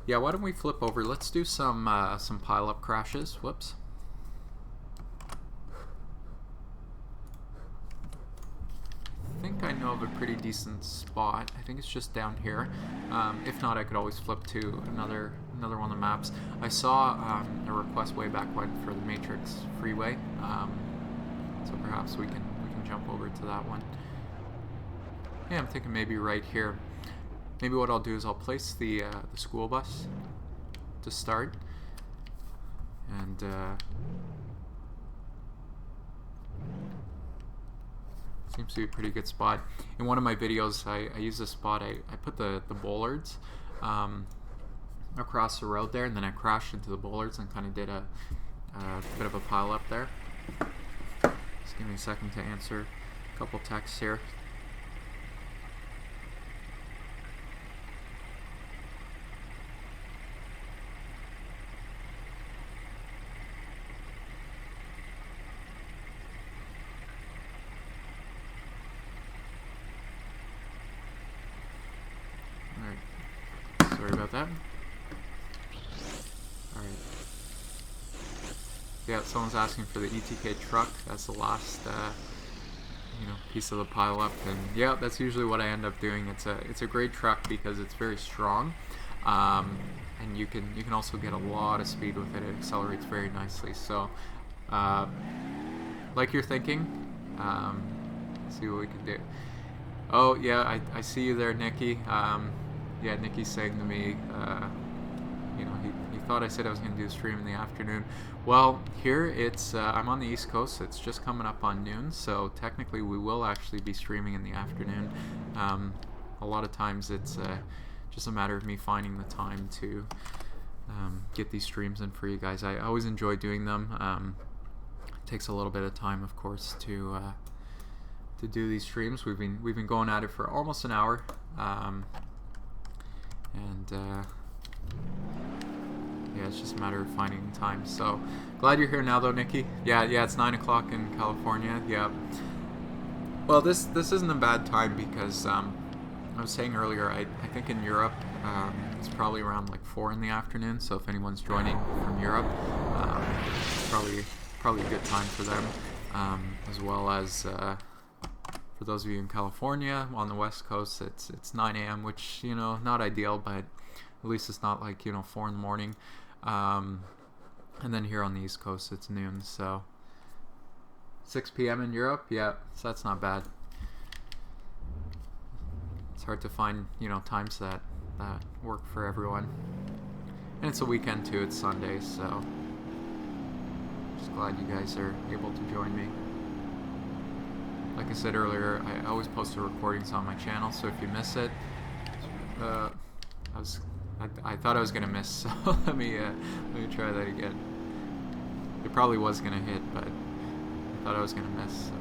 Yeah, why don't we flip over? Let's do some pileup crashes. Whoops. I think I know of a pretty decent spot. I think it's just down here. If not, I could always flip to another one of the maps. I saw a request way back when for the Matrix Freeway, so perhaps we can jump over to that one. Yeah, I'm thinking maybe right here. Maybe what I'll do is I'll place the school bus to start, and seems to be a pretty good spot. In one of my videos, I use this spot. I put the bollards across the road there, and then I crashed into the bollards and kind of did a bit of a pile up there. Just give me a second to answer a couple texts here. Sorry about that. Alright. Yeah, someone's asking for the ETK truck. That's the last you know, piece of the pile up, and yeah, that's usually what I end up doing. It's a great truck because it's very strong, and you can also get a lot of speed with it. It accelerates very nicely. So like you're thinking, see what we can do. Oh yeah, I see you there, Nikki. Yeah, Nikki's saying to me, you know, he thought I said I was going to do a stream in the afternoon. Well, here it's, I'm on the East Coast, so it's just coming up on noon, so technically we will actually be streaming in the afternoon. A lot of times it's just a matter of me finding the time to get these streams in for you guys. I always enjoy doing them. It takes a little bit of time, of course, to do these streams. We've been going at it for almost an hour. Yeah, it's just a matter of finding time. So glad you're here now, though, Nikki. Yeah, it's 9 o'clock in California. Yeah. Well, this isn't a bad time because I was saying earlier, I think in Europe it's probably around like 4 in the afternoon. So if anyone's joining from Europe, it's probably a good time for them, as well as for those of you in California on the West Coast, it's 9 a.m., which, you know, not ideal, but at least it's not like, you know, 4 in the morning. And then here on the East Coast, it's noon. So 6 p.m. in Europe, yeah, so that's not bad. It's hard to find, you know, times that work for everyone. And it's a weekend too, it's Sunday, so just glad you guys are able to join me. Like I said earlier, I always post the recordings on my channel, so if you miss it, I thought I was gonna miss, so let me try that again. It probably was gonna hit, but I thought I was gonna miss, so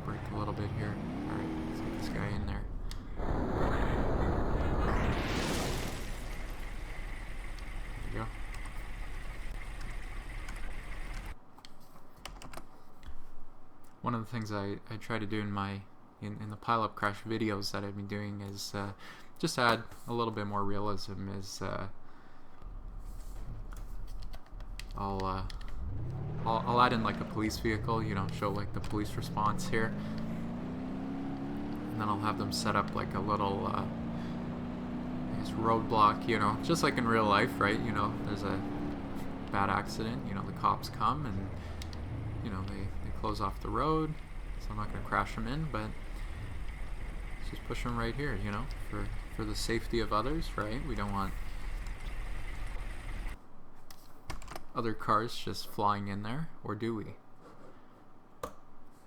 break a little bit here. All right, let's get this guy in there. There you go. One of the things I try to do in the Pileup crash videos that I've been doing is just add a little bit more realism. I'll add in like a police vehicle, you know, show like the police response here, and then I'll have them set up like a little I guess roadblock, you know, just like in real life, right? You know, there's a bad accident, you know, the cops come and, you know, they close off the road, so I'm not going to crash them in, but just push them right here, you know, for the safety of others, right? We don't want other cars just flying in there, or do we? How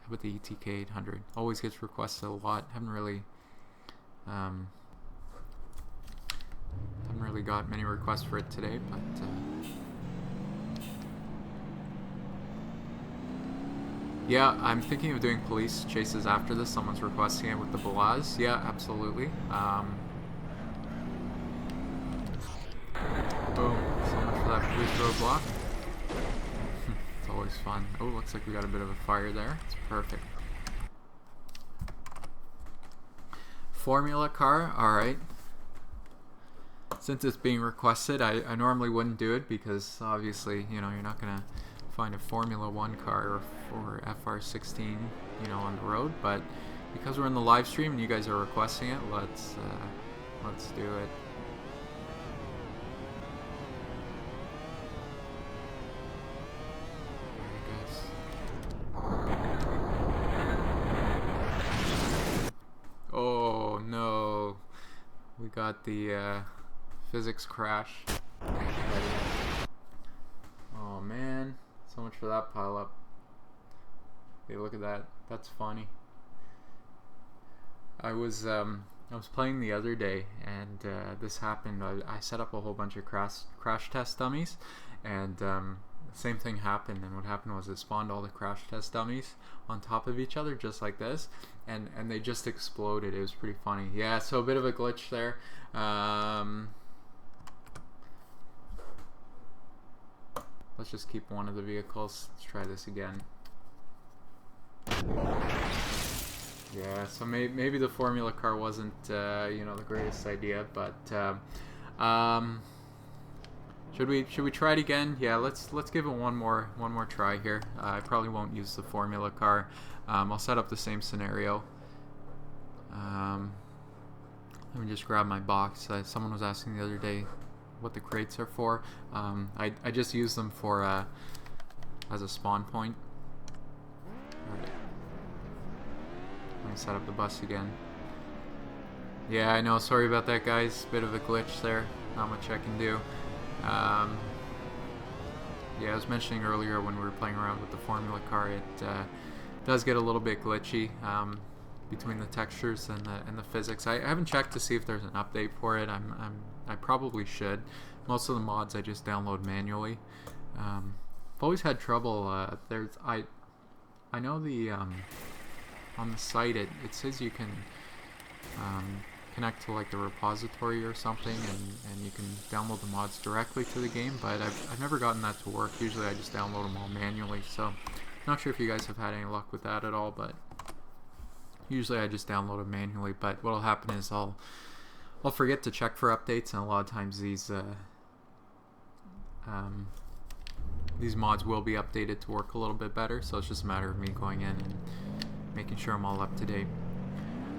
about the ETK 800? Always gets requested a lot. Haven't really got many requests for it today, but yeah, I'm thinking of doing police chases after this. Someone's requesting it with the Blaz. Yeah, absolutely. Boom. So much for that police roadblock. It's always fun. Oh, looks like we got a bit of a fire there. It's perfect. Formula car. Alright. Since it's being requested, I normally wouldn't do it because obviously, you know, you're not going to find a Formula 1 car or FR16, you know, on the road, but because we're in the live stream and you guys are requesting it, let's do it. Oh no, we got the physics crash. Oh man. So much for that Pileup. Hey, look at that. That's funny. I was playing the other day, and this happened. I set up a whole bunch of crash test dummies, and the same thing happened. And what happened was it spawned all the crash test dummies on top of each other, just like this, and they just exploded. It was pretty funny. Yeah. So a bit of a glitch there. Let's just keep one of the vehicles. Let's try this again. Yeah, so maybe the Formula car wasn't, you know, the greatest idea, but should we try it again? Yeah, let's give it one more try here. I probably won't use the Formula car. I'll set up the same scenario. Let me just grab my box. Someone was asking the other day what the crates are for. I just use them for as a spawn point. Alright. Let me set up the bus again. Yeah, I know, sorry about that guys, bit of a glitch there, not much I can do. Yeah, I was mentioning earlier when we were playing around with the Formula car, it does get a little bit glitchy between the textures and the physics. I haven't checked to see if there's an update for it. I probably should. Most of the mods I just download manually. I've always had trouble. I know the on the site it says you can connect to like a repository or something, and you can download the mods directly to the game, but I've never gotten that to work. Usually I just download them all manually, so not sure if you guys have had any luck with that at all, but Usually I just download them manually, but what'll happen is I'll forget to check for updates, and a lot of times these mods will be updated to work a little bit better, so it's just a matter of me going in and making sure I'm all up to date.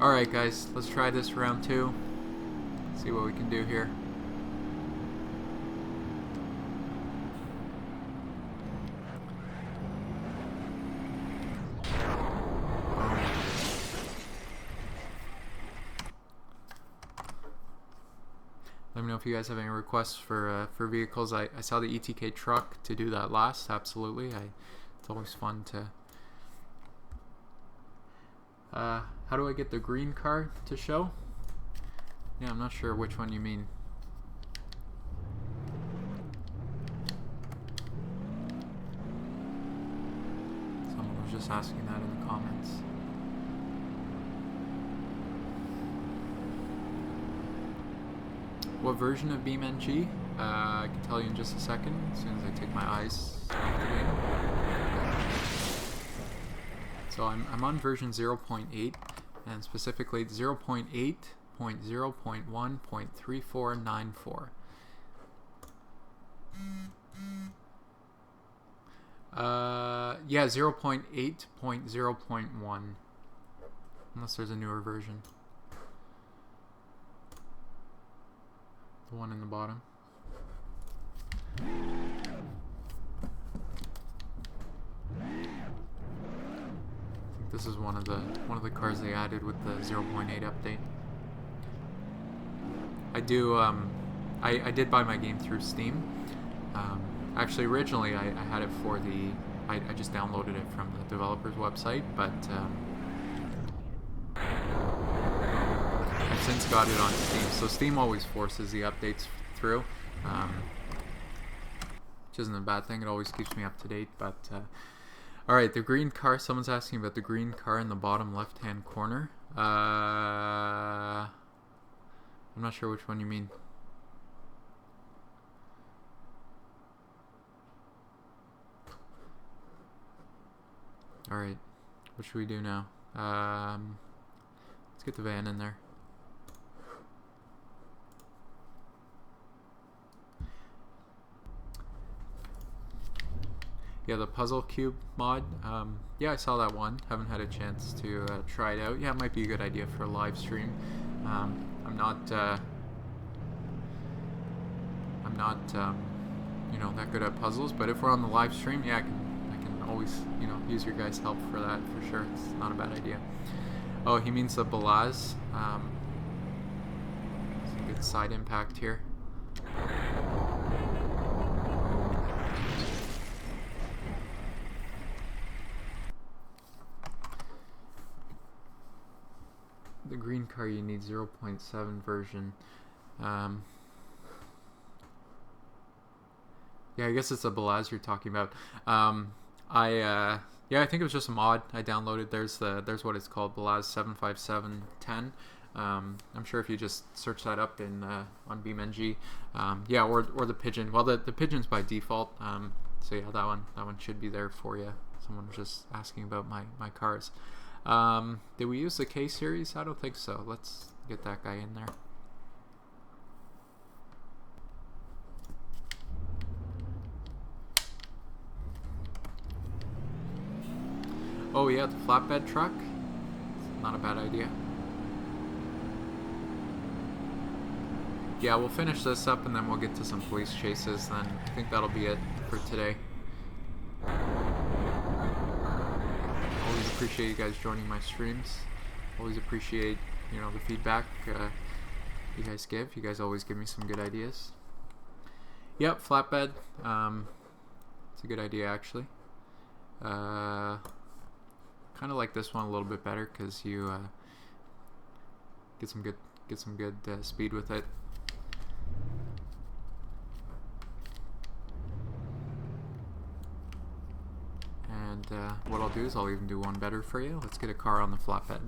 Alright guys, let's try this round 2, see what we can do here. Let me know if you guys have any requests for vehicles. I saw the ETK truck to do that last. Absolutely, it's always fun to. How do I get the green car to show? Yeah, I'm not sure which one you mean. Someone was just asking that in the comments. What version of BeamNG? I can tell you in just a second, as soon as I take my eyes off the game. So I'm on version 0.8, and specifically 0.8.0.1.3494. Yeah, 0.8.0.1, unless there's a newer version. The one in the bottom. I think this is one of the cars they added with the 0.8 update. I did buy my game through Steam. Actually, originally I had it for the. I just downloaded it from the developer's website, but I've since got it on Steam. So Steam always forces the updates through, which isn't a bad thing. It always keeps me up to date. But alright, the green car. Someone's asking about the green car in the bottom left-hand corner. I'm not sure which one you mean. Alright, what should we do now? Let's get the van in there. Yeah, the puzzle cube mod. Yeah, I saw that one. Haven't had a chance to try it out. Yeah, it might be a good idea for a live stream. I'm not you know, that good at puzzles, but if we're on the live stream, yeah, I can always, you know, use your guys' help for that for sure. It's not a bad idea. Oh, he means the Blaz. It's a good side impact here. The green car, you need 0.7 version. Yeah, I guess it's a Blaz you're talking about. Yeah, I think it was just a mod I downloaded. There's what it's called, Blaz 75710. I'm sure if you just search that up in on BeamNG, yeah, or the Pigeon. Well, the Pigeon's by default. So yeah, that one should be there for you. Someone was just asking about my cars. Did we use the K series? I don't think so. Let's get that guy in there. Oh yeah, the flatbed truck. Not a bad idea. Yeah, we'll finish this up and then we'll get to some police chases. Then I think that'll be it for today. Always appreciate you guys joining my streams. Always appreciate, you know, the feedback you guys give. You guys always give me some good ideas. Yep, flatbed. It's a good idea actually. Kind of like this one a little bit better because you get some good speed with it. And what I'll do is I'll even do one better for you. Let's get a car on the flatbed.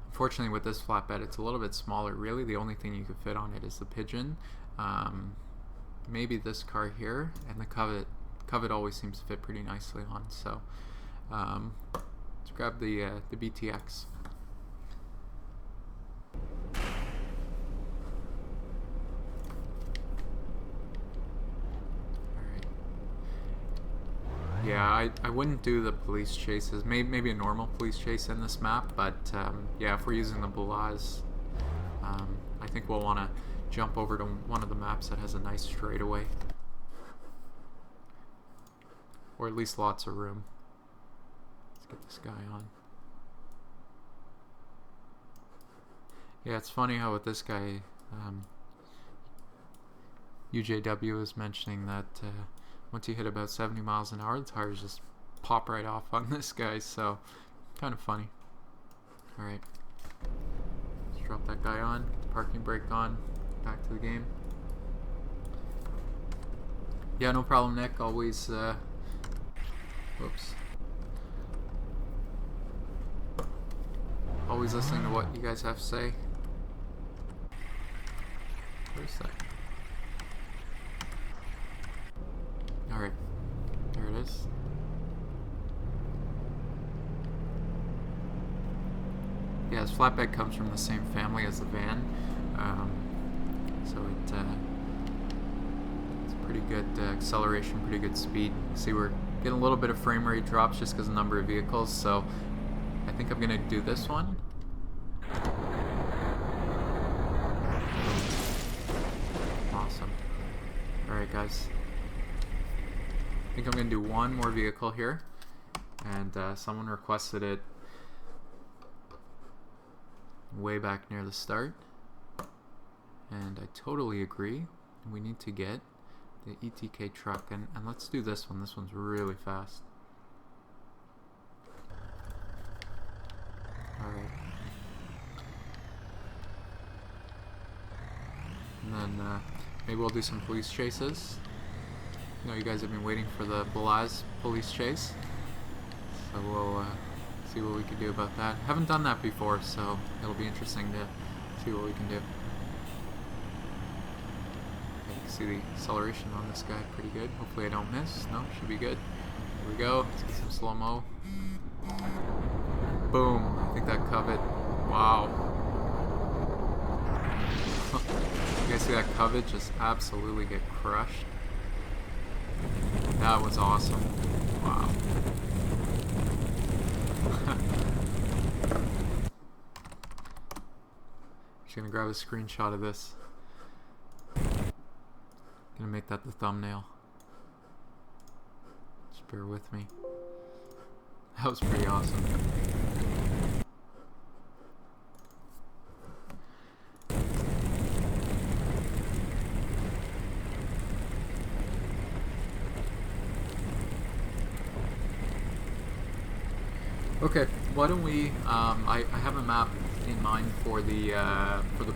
Unfortunately, with this flatbed, it's a little bit smaller. Really, the only thing you could fit on it is the Pigeon. Maybe this car here, and the Covet. Covet always seems to fit pretty nicely on. So it's grab the BTX. Yeah, I wouldn't do the police chases. Maybe a normal police chase in this map, but yeah, if we're using the Blaz, I think we'll want to jump over to one of the maps that has a nice straightaway. Or at least lots of room. Let's get this guy on. Yeah, it's funny how with this guy, UJW is mentioning that once you hit about 70 miles an hour, the tires just pop right off on this guy, so kind of funny. Alright, let's drop that guy on, parking brake on, back to the game. Yeah, no problem, Nick, always, whoops. Always listening to what you guys have to say. Where's that? Alright, there it is. Yeah, this flatbed comes from the same family as the van, so it's pretty good acceleration, pretty good speed. See, we're getting a little bit of frame rate drops just because of the number of vehicles, so I think I'm going to do this one. Awesome. Alright guys. I think I'm going to do one more vehicle here, and someone requested it way back near the start, and I totally agree. We need to get the ETK truck, and let's do this one. This one's really fast. Alright. And then maybe we'll do some police chases. I know you guys have been waiting for the Blaz police chase, so we'll see what we can do about that. Haven't done that before, so it'll be interesting to see what we can do. You can see the acceleration on this guy pretty good. Hopefully I don't miss. No, should be good. Here we go. Let's get some slow-mo. Boom. I think that Covet. Wow. You guys see that Covet just absolutely get crushed? That was awesome. Wow. Just gonna grab a screenshot of this. Gonna make that the thumbnail. Just bear with me. That was pretty awesome. Okay, why don't we? I have a map in mind for the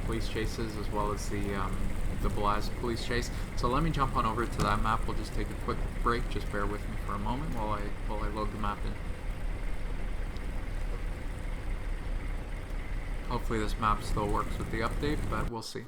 police chases as well as the Blaz police chase. So let me jump on over to that map. We'll just take a quick break. Just bear with me for a moment while I load the map in. Hopefully this map still works with the update, but we'll see.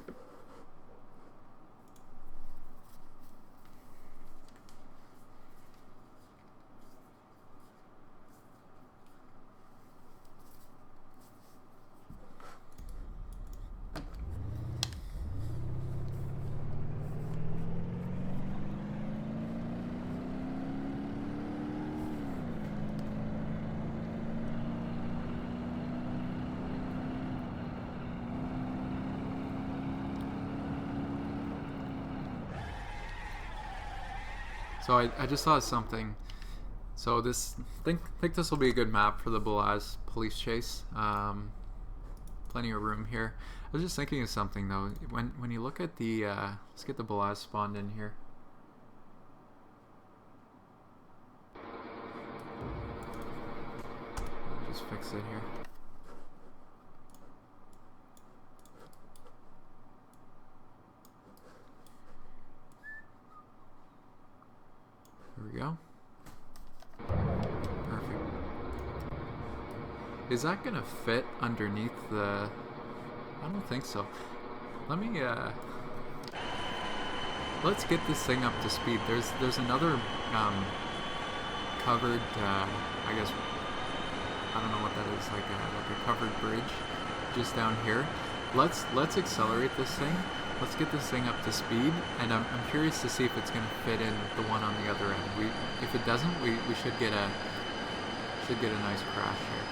So I just thought of something. So this think this will be a good map for the Blaz police chase. Plenty of room here. I was just thinking of something though. When you look at the let's get the Blaz spawned in here. Just fix it here. There we go. Perfect. Is that gonna fit underneath the... I don't think so. Let me let's get this thing up to speed. There's another covered I guess I don't know what that is, like a covered bridge just down here. Let's accelerate this thing. Let's get this thing up to speed, and I'm curious to see if it's going to fit in the one on the other end. If it doesn't, we should get a nice crash here.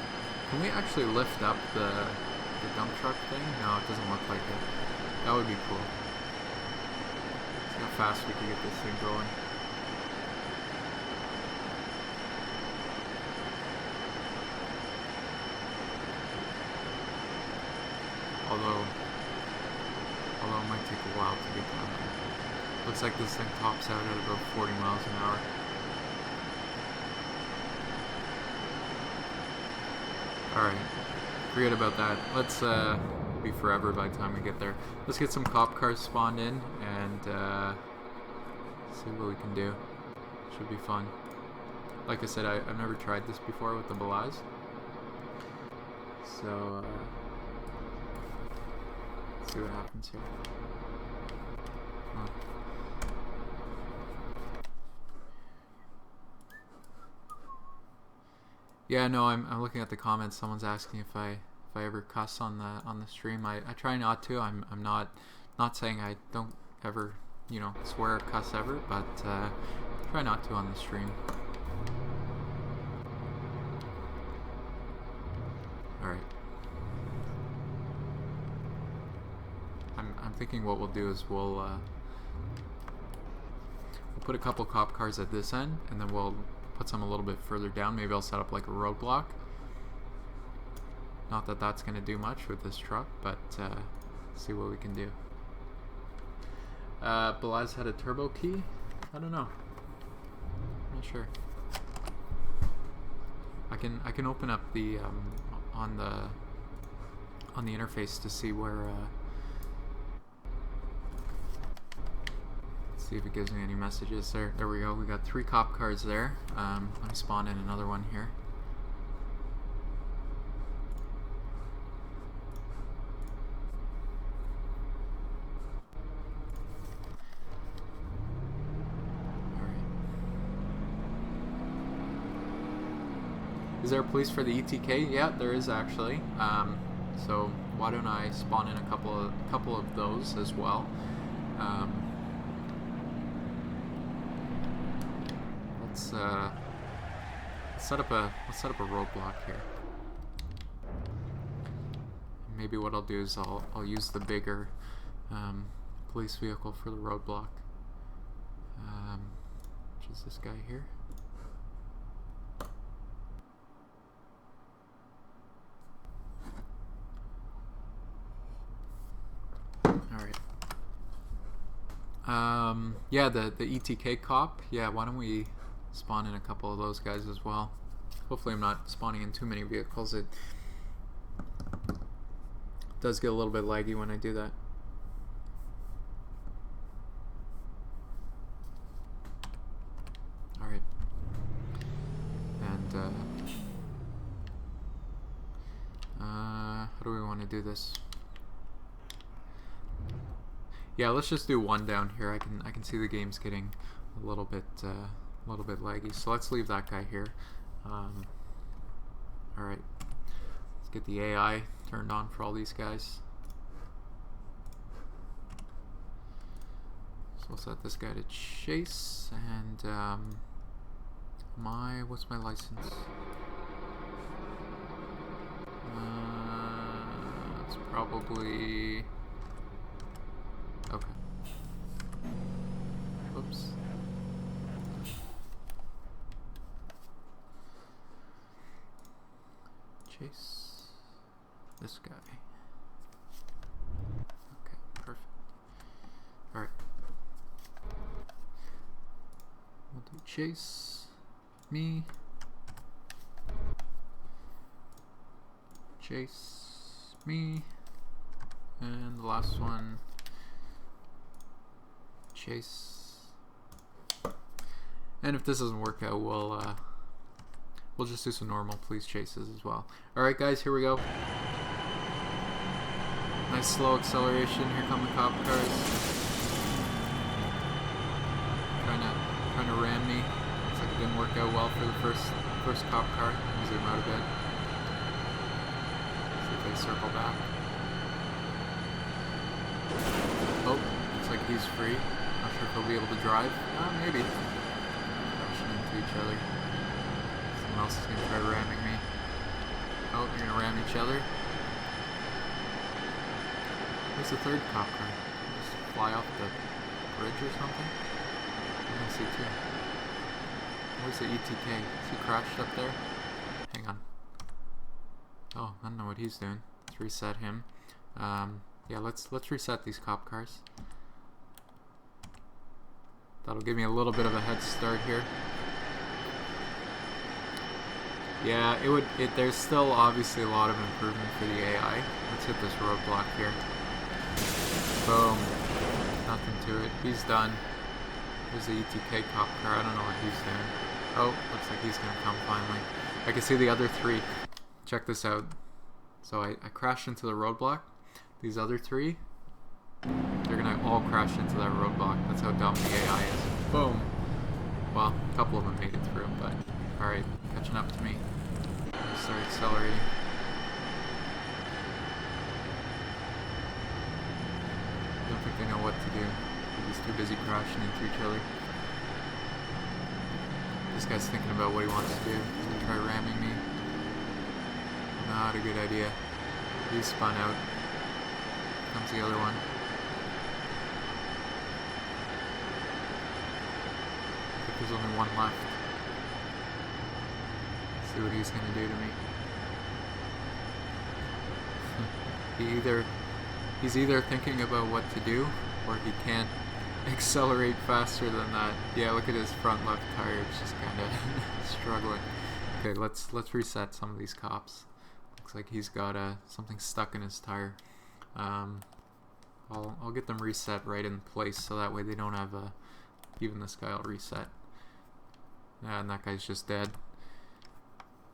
Can we actually lift up the dump truck thing? No, it doesn't look like it. That would be cool. See how fast we can get this thing going. Although it might take a while to get down there. Looks like this thing tops out at about 40 miles an hour. Alright, forget about that. Let's be forever by the time we get there. Let's get some cop cars spawned in and see what we can do. Should be fun. Like I said, I've never tried this before with the Blaz. So, let's see what happens here. Huh. Yeah, no, I'm looking at the comments. Someone's asking if I ever cuss on the stream. I try not to. I'm not saying I don't ever, you know, swear or cuss ever, but try not to on the stream. All right. I'm thinking what we'll do is we'll put a couple cop cars at this end, and then we'll put some a little bit further down. Maybe I'll set up like a roadblock. Not that that's going to do much with this truck, but see what we can do. Blaz had a turbo key? I don't know. I'm not sure. I can open up the on the interface to see where see if it gives me any messages. There we go. We got 3 cop cars there. Let me spawn in another one here. Alright. Is there a police for the ETK? Yeah, there is actually. So why don't I spawn in a couple of those as well? Let's set up a roadblock here. Maybe what I'll do is I'll use the bigger police vehicle for the roadblock, which is this guy here. All right. Yeah, the ETK cop. Yeah, why don't we spawn in a couple of those guys as well. Hopefully I'm not spawning in too many vehicles. It does get a little bit laggy when I do that. Alright. And how do we want to do this? Yeah, let's just do one down here. I can see the game's getting a little bit laggy, so let's leave that guy here. Alright, let's get the AI turned on for all these guys. So we'll set this guy to chase, and what's my license? It's probably okay. Whoops. Chase this guy. Okay, perfect. Alright. We'll do chase me. Chase me. And the last one, chase. And if this doesn't work out, we'll just do some normal police chases as well. Alright guys, here we go. Nice slow acceleration. Here come the cop cars. Trying to ram me. Looks like it didn't work out well for the first cop car. Zoom out a bit. they circle back. Oh, looks like he's free. Not sure if he'll be able to drive. Maybe. Crashing into each other. Someone else is going to try ramming me. Oh, they're going to ram each other. Where's the third cop car? Just fly off the bridge or something? I don't see two. Where's the ETK? Is he crashed up there? Hang on. Oh, I don't know what he's doing. Let's reset him. Yeah, let's reset these cop cars. That'll give me a little bit of a head start here. Yeah, there's still obviously a lot of improvement for the AI. Let's hit this roadblock here. Boom. Nothing to it. He's done. There's the ETK cop car. I don't know what he's doing. Oh, looks like he's going to come finally. I can see the other three. Check this out. So I crashed into the roadblock. These other three, they're going to all crash into that roadblock. That's how dumb the AI is. Boom. Well, a couple of them made it through, but alright, catching up to me. Start accelerating. I don't think they know what to do. They're just too busy crashing into each other. This guy's thinking about what he wants to do. He's gonna try ramming me. Not a good idea. He's spun out. Comes the other one. I think there's only one left. Let's see what he's gonna do to me. He's either thinking about what to do, or he can't accelerate faster than that. Yeah, look at his front left tire. It's just kind of struggling. Okay, let's reset some of these cops. Looks like he's got something stuck in his tire. I'll get them reset right in place so that way they don't have even this guy will reset. Yeah, and that guy's just dead.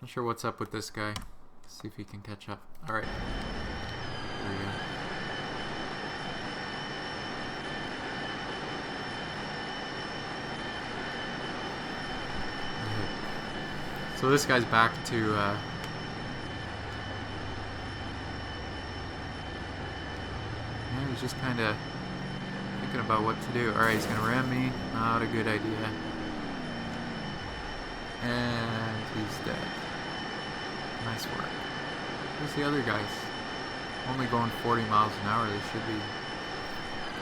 Not sure what's up with this guy. Let's see if he can catch up. Alright. There we go. So this guy's back to yeah, he's just kind of thinking about what to do. Alright, he's gonna ram me. Not a good idea. And he's dead. Nice work. Where's the other guys? Only going 40 miles an hour. They should be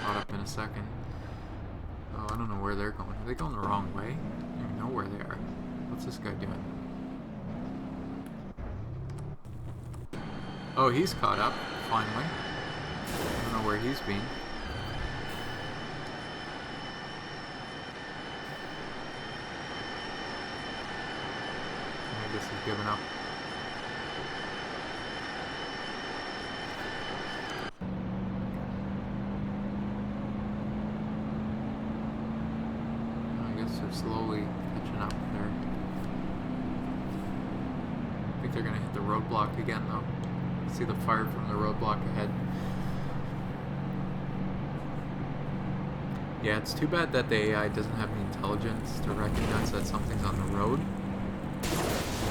caught up in a second. Oh, I don't know where they're going. Are they going the wrong way? I don't even know where they are. What's this guy doing? Oh, he's caught up, finally. I don't know where he's been. I guess he's given up. I guess they're slowly catching up there. I think they're gonna hit the roadblock again though. See the fire from the roadblock ahead. Yeah, it's too bad that the AI doesn't have the intelligence to recognize that something's on the road.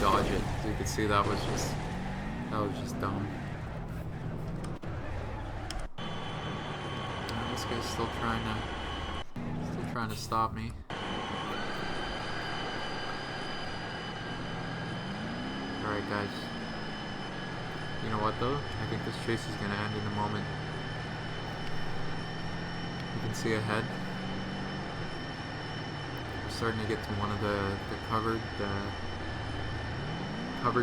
Dodge it. As you can see, that was just dumb. This guy's still trying to stop me. Alright guys. You know what though? I think this chase is going to end in a moment. You can see ahead. We're starting to get to one of the covered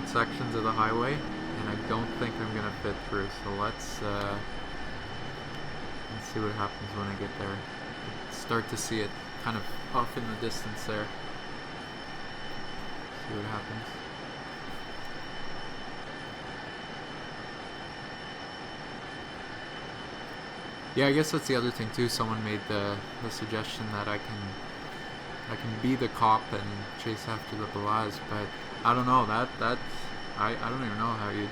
sections of the highway, and I don't think I'm going to fit through. So let's see what happens when I get there. Start to see it kind of off in the distance there. See what happens. Yeah, I guess that's the other thing too. Someone made the suggestion that I can be the cop and chase after the Blaz, but I don't know. I don't even know how you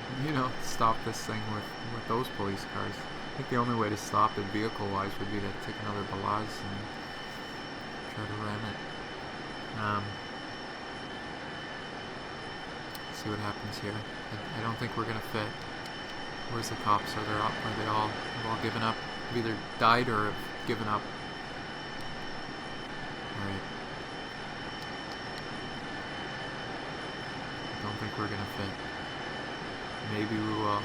stop this thing with those police cars. I think the only way to stop it vehicle-wise would be to take another Blaz and try to ram it. Let's see what happens here. I don't think we're gonna fit. Where's the cops? Are they all given up? Have either died or have given up. Alright. I don't think we're gonna fit. Maybe we will.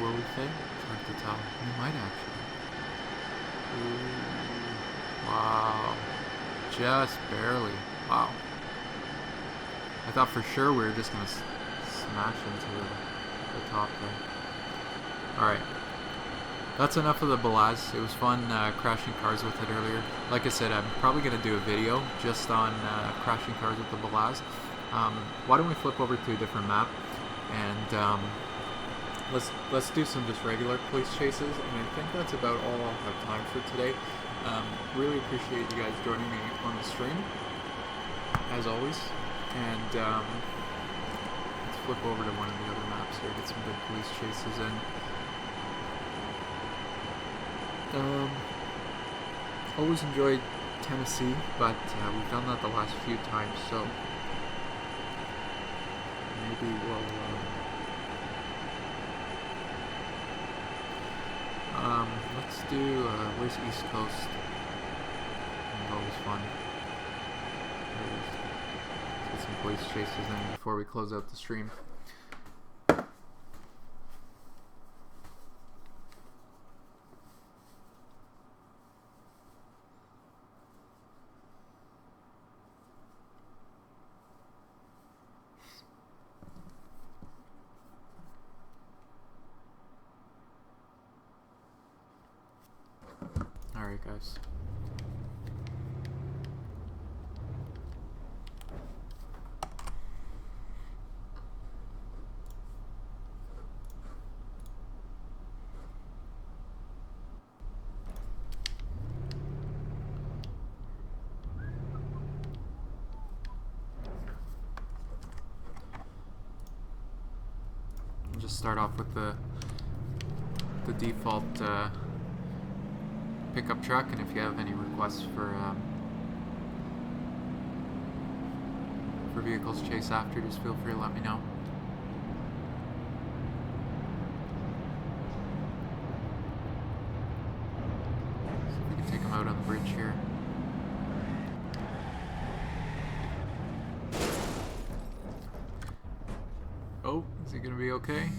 Will we fit? It's hard to tell. We might actually. Ooh. Wow. Just barely. Wow. I thought for sure we were just gonna smash into the top there. Alright. That's enough of the Blaz. It was fun crashing cars with it earlier. Like I said, I'm probably going to do a video just on crashing cars with the Blaz. Why don't we flip over to a different map and let's do some just regular police chases. And I think that's about all I'll have time for today. Really appreciate you guys joining me on the stream, as always. And let's flip over to one of the other maps here, get some good police chases in. Always enjoyed Tennessee, but we've done that the last few times, so maybe we'll let's do where's East Coast? Always fun. Let's get some police chases in before we close out the stream. Alright guys. I'll just start off with the default pickup truck, and if you have any requests for vehicles to chase after, just feel free to let me know. See if we can take them out on the bridge here. Oh, is he gonna be okay?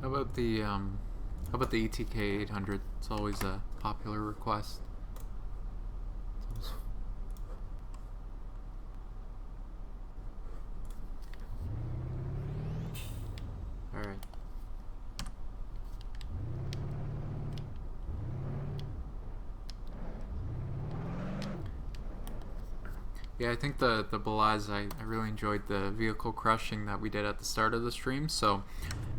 How about the ETK 800? It's always a popular request. Alright. Yeah, I think the Blaz, I really enjoyed the vehicle crushing that we did at the start of the stream, so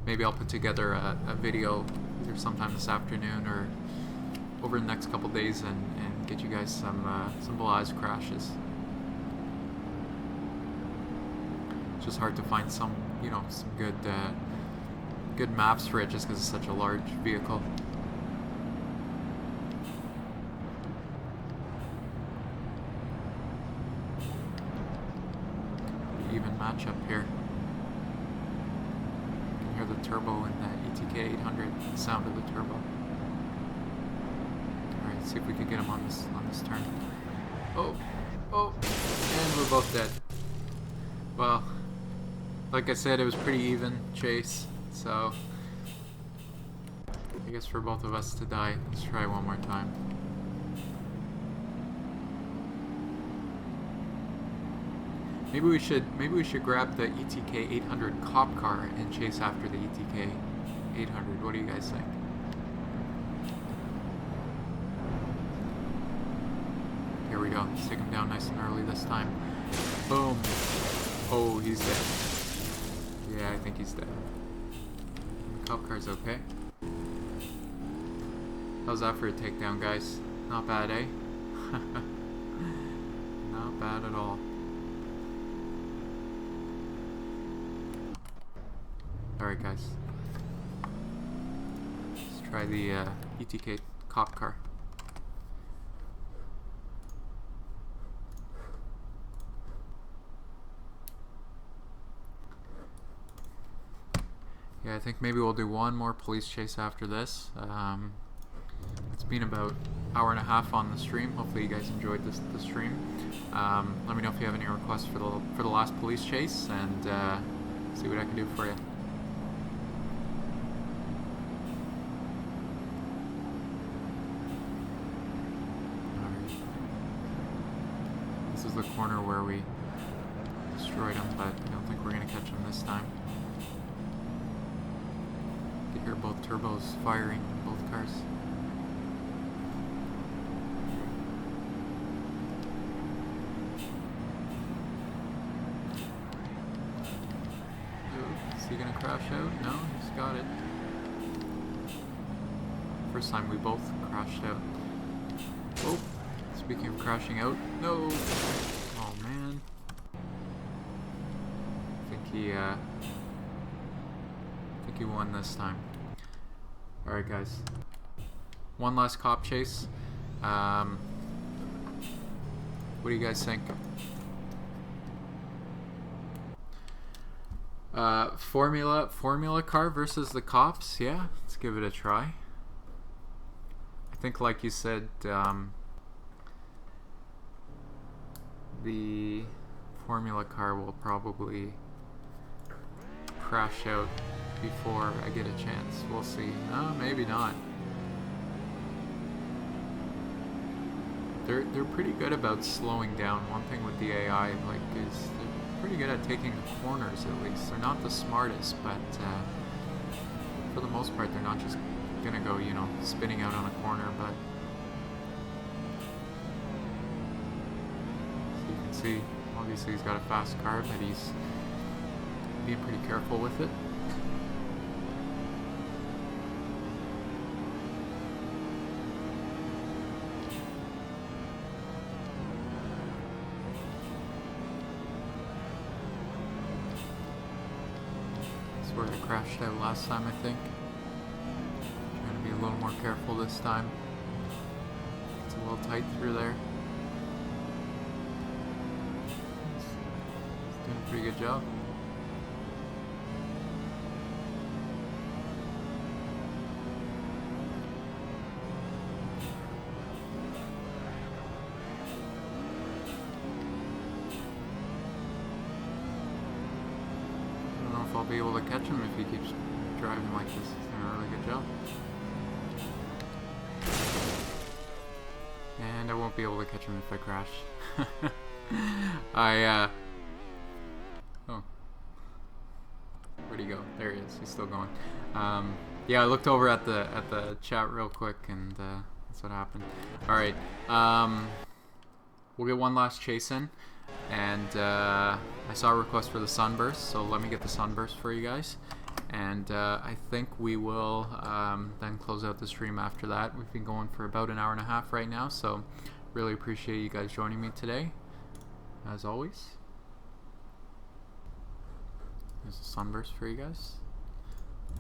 maybe I'll put together a video either sometime this afternoon or over the next couple days and get you guys some Blaz crashes. It's just hard to find some good maps for it just because it's such a large vehicle. Even matchup here. The turbo in the ETK 800, the sound of the turbo. Alright, see if we can get him on this turn. Oh, and we're both dead. Well, like I said, it was pretty even chase, so I guess for both of us to die. Let's try one more time. Maybe we should grab the ETK 800 cop car and chase after the ETK 800. What do you guys think? Here we go. Let's take him down nice and early this time. Boom. Oh, he's dead. Yeah, I think he's dead. The cop car's okay. How's that for a takedown, guys? Not bad, eh? Not bad at all. Alright guys, let's try the ETK cop car. Yeah, I think maybe we'll do one more police chase after this. It's been about an hour and a half on the stream. Hopefully you guys enjoyed the stream. Let me know if you have any requests for the last police chase, and see what I can do for you. Alright. This is the corner where we destroyed him, but I don't think we're going to catch him this time. You can hear both turbos firing in both cars. Is he gonna crash out? No, he's got it. First time we both crashed out. Oh, speaking of crashing out, no! Oh man. I think he won this time. Alright guys. One last cop chase. What do you guys think? Formula car versus the cops. Yeah, let's give it a try. I think, like you said, the formula car will probably crash out before I get a chance. We'll see. Maybe not. They're pretty good about slowing down. One thing with the AI, like, is they're pretty good at taking the corners. At least they're not the smartest, but for the most part, they're not just gonna go, you know, spinning out on a corner. But so you can see, obviously, he's got a fast car, but he's being pretty careful with it. Where I crashed out last time, I think. Trying to be a little more careful this time. It's a little tight through there. He's doing a pretty good job. I'll be able to catch him if he keeps driving like this. He's doing a really good job. And I won't be able to catch him if I crash. Oh. Where'd he go? There he is. He's still going. Yeah, I looked over at the chat real quick, and that's what happened. Alright. We'll get one last chase in. And I saw a request for the sunburst, so let me get the sunburst for you guys. And I think we will then close out the stream after that. We've been going for about an hour and a half right now, so really appreciate you guys joining me today, as always. There's a sunburst for you guys.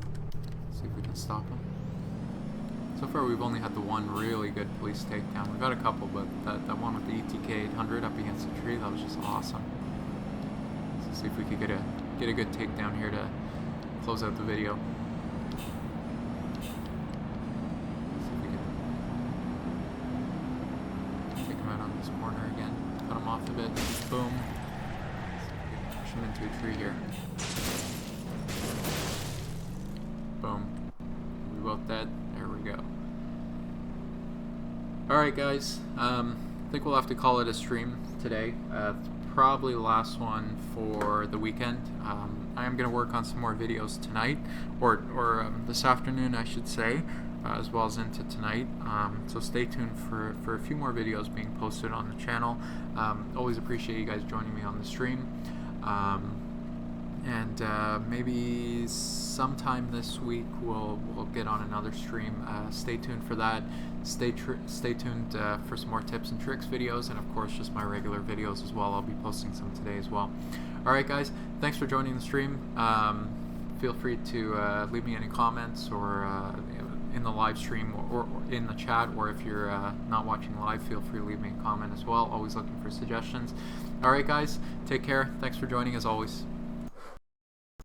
Let's see if we can stop him. So far we've only had the one really good police takedown. We've had a couple, but that one with the ETK 800 up against the tree, that was just awesome. Let's see if we could get a good takedown here to close out the video. See if we can take him out on this corner again. Cut him off a bit. Boom. See if we can push him into a tree here. Boom. We both dead. There we go. Alright guys, I think we'll have to call it a stream today. Probably the last one for the weekend. I am going to work on some more videos tonight, or this afternoon I should say, as well as into tonight. So stay tuned for a few more videos being posted on the channel. Always appreciate you guys joining me on the stream. And maybe sometime this week we'll get on another stream. Stay tuned for that. Stay tuned for some more tips and tricks videos, and of course just my regular videos as well. I'll be posting some today as well. Alright guys, thanks for joining the stream. feel free to leave me any comments or in the live stream or in the chat, or if you're not watching live, feel free to leave me a comment as well. Always looking for suggestions. Alright guys, take care. Thanks for joining as always.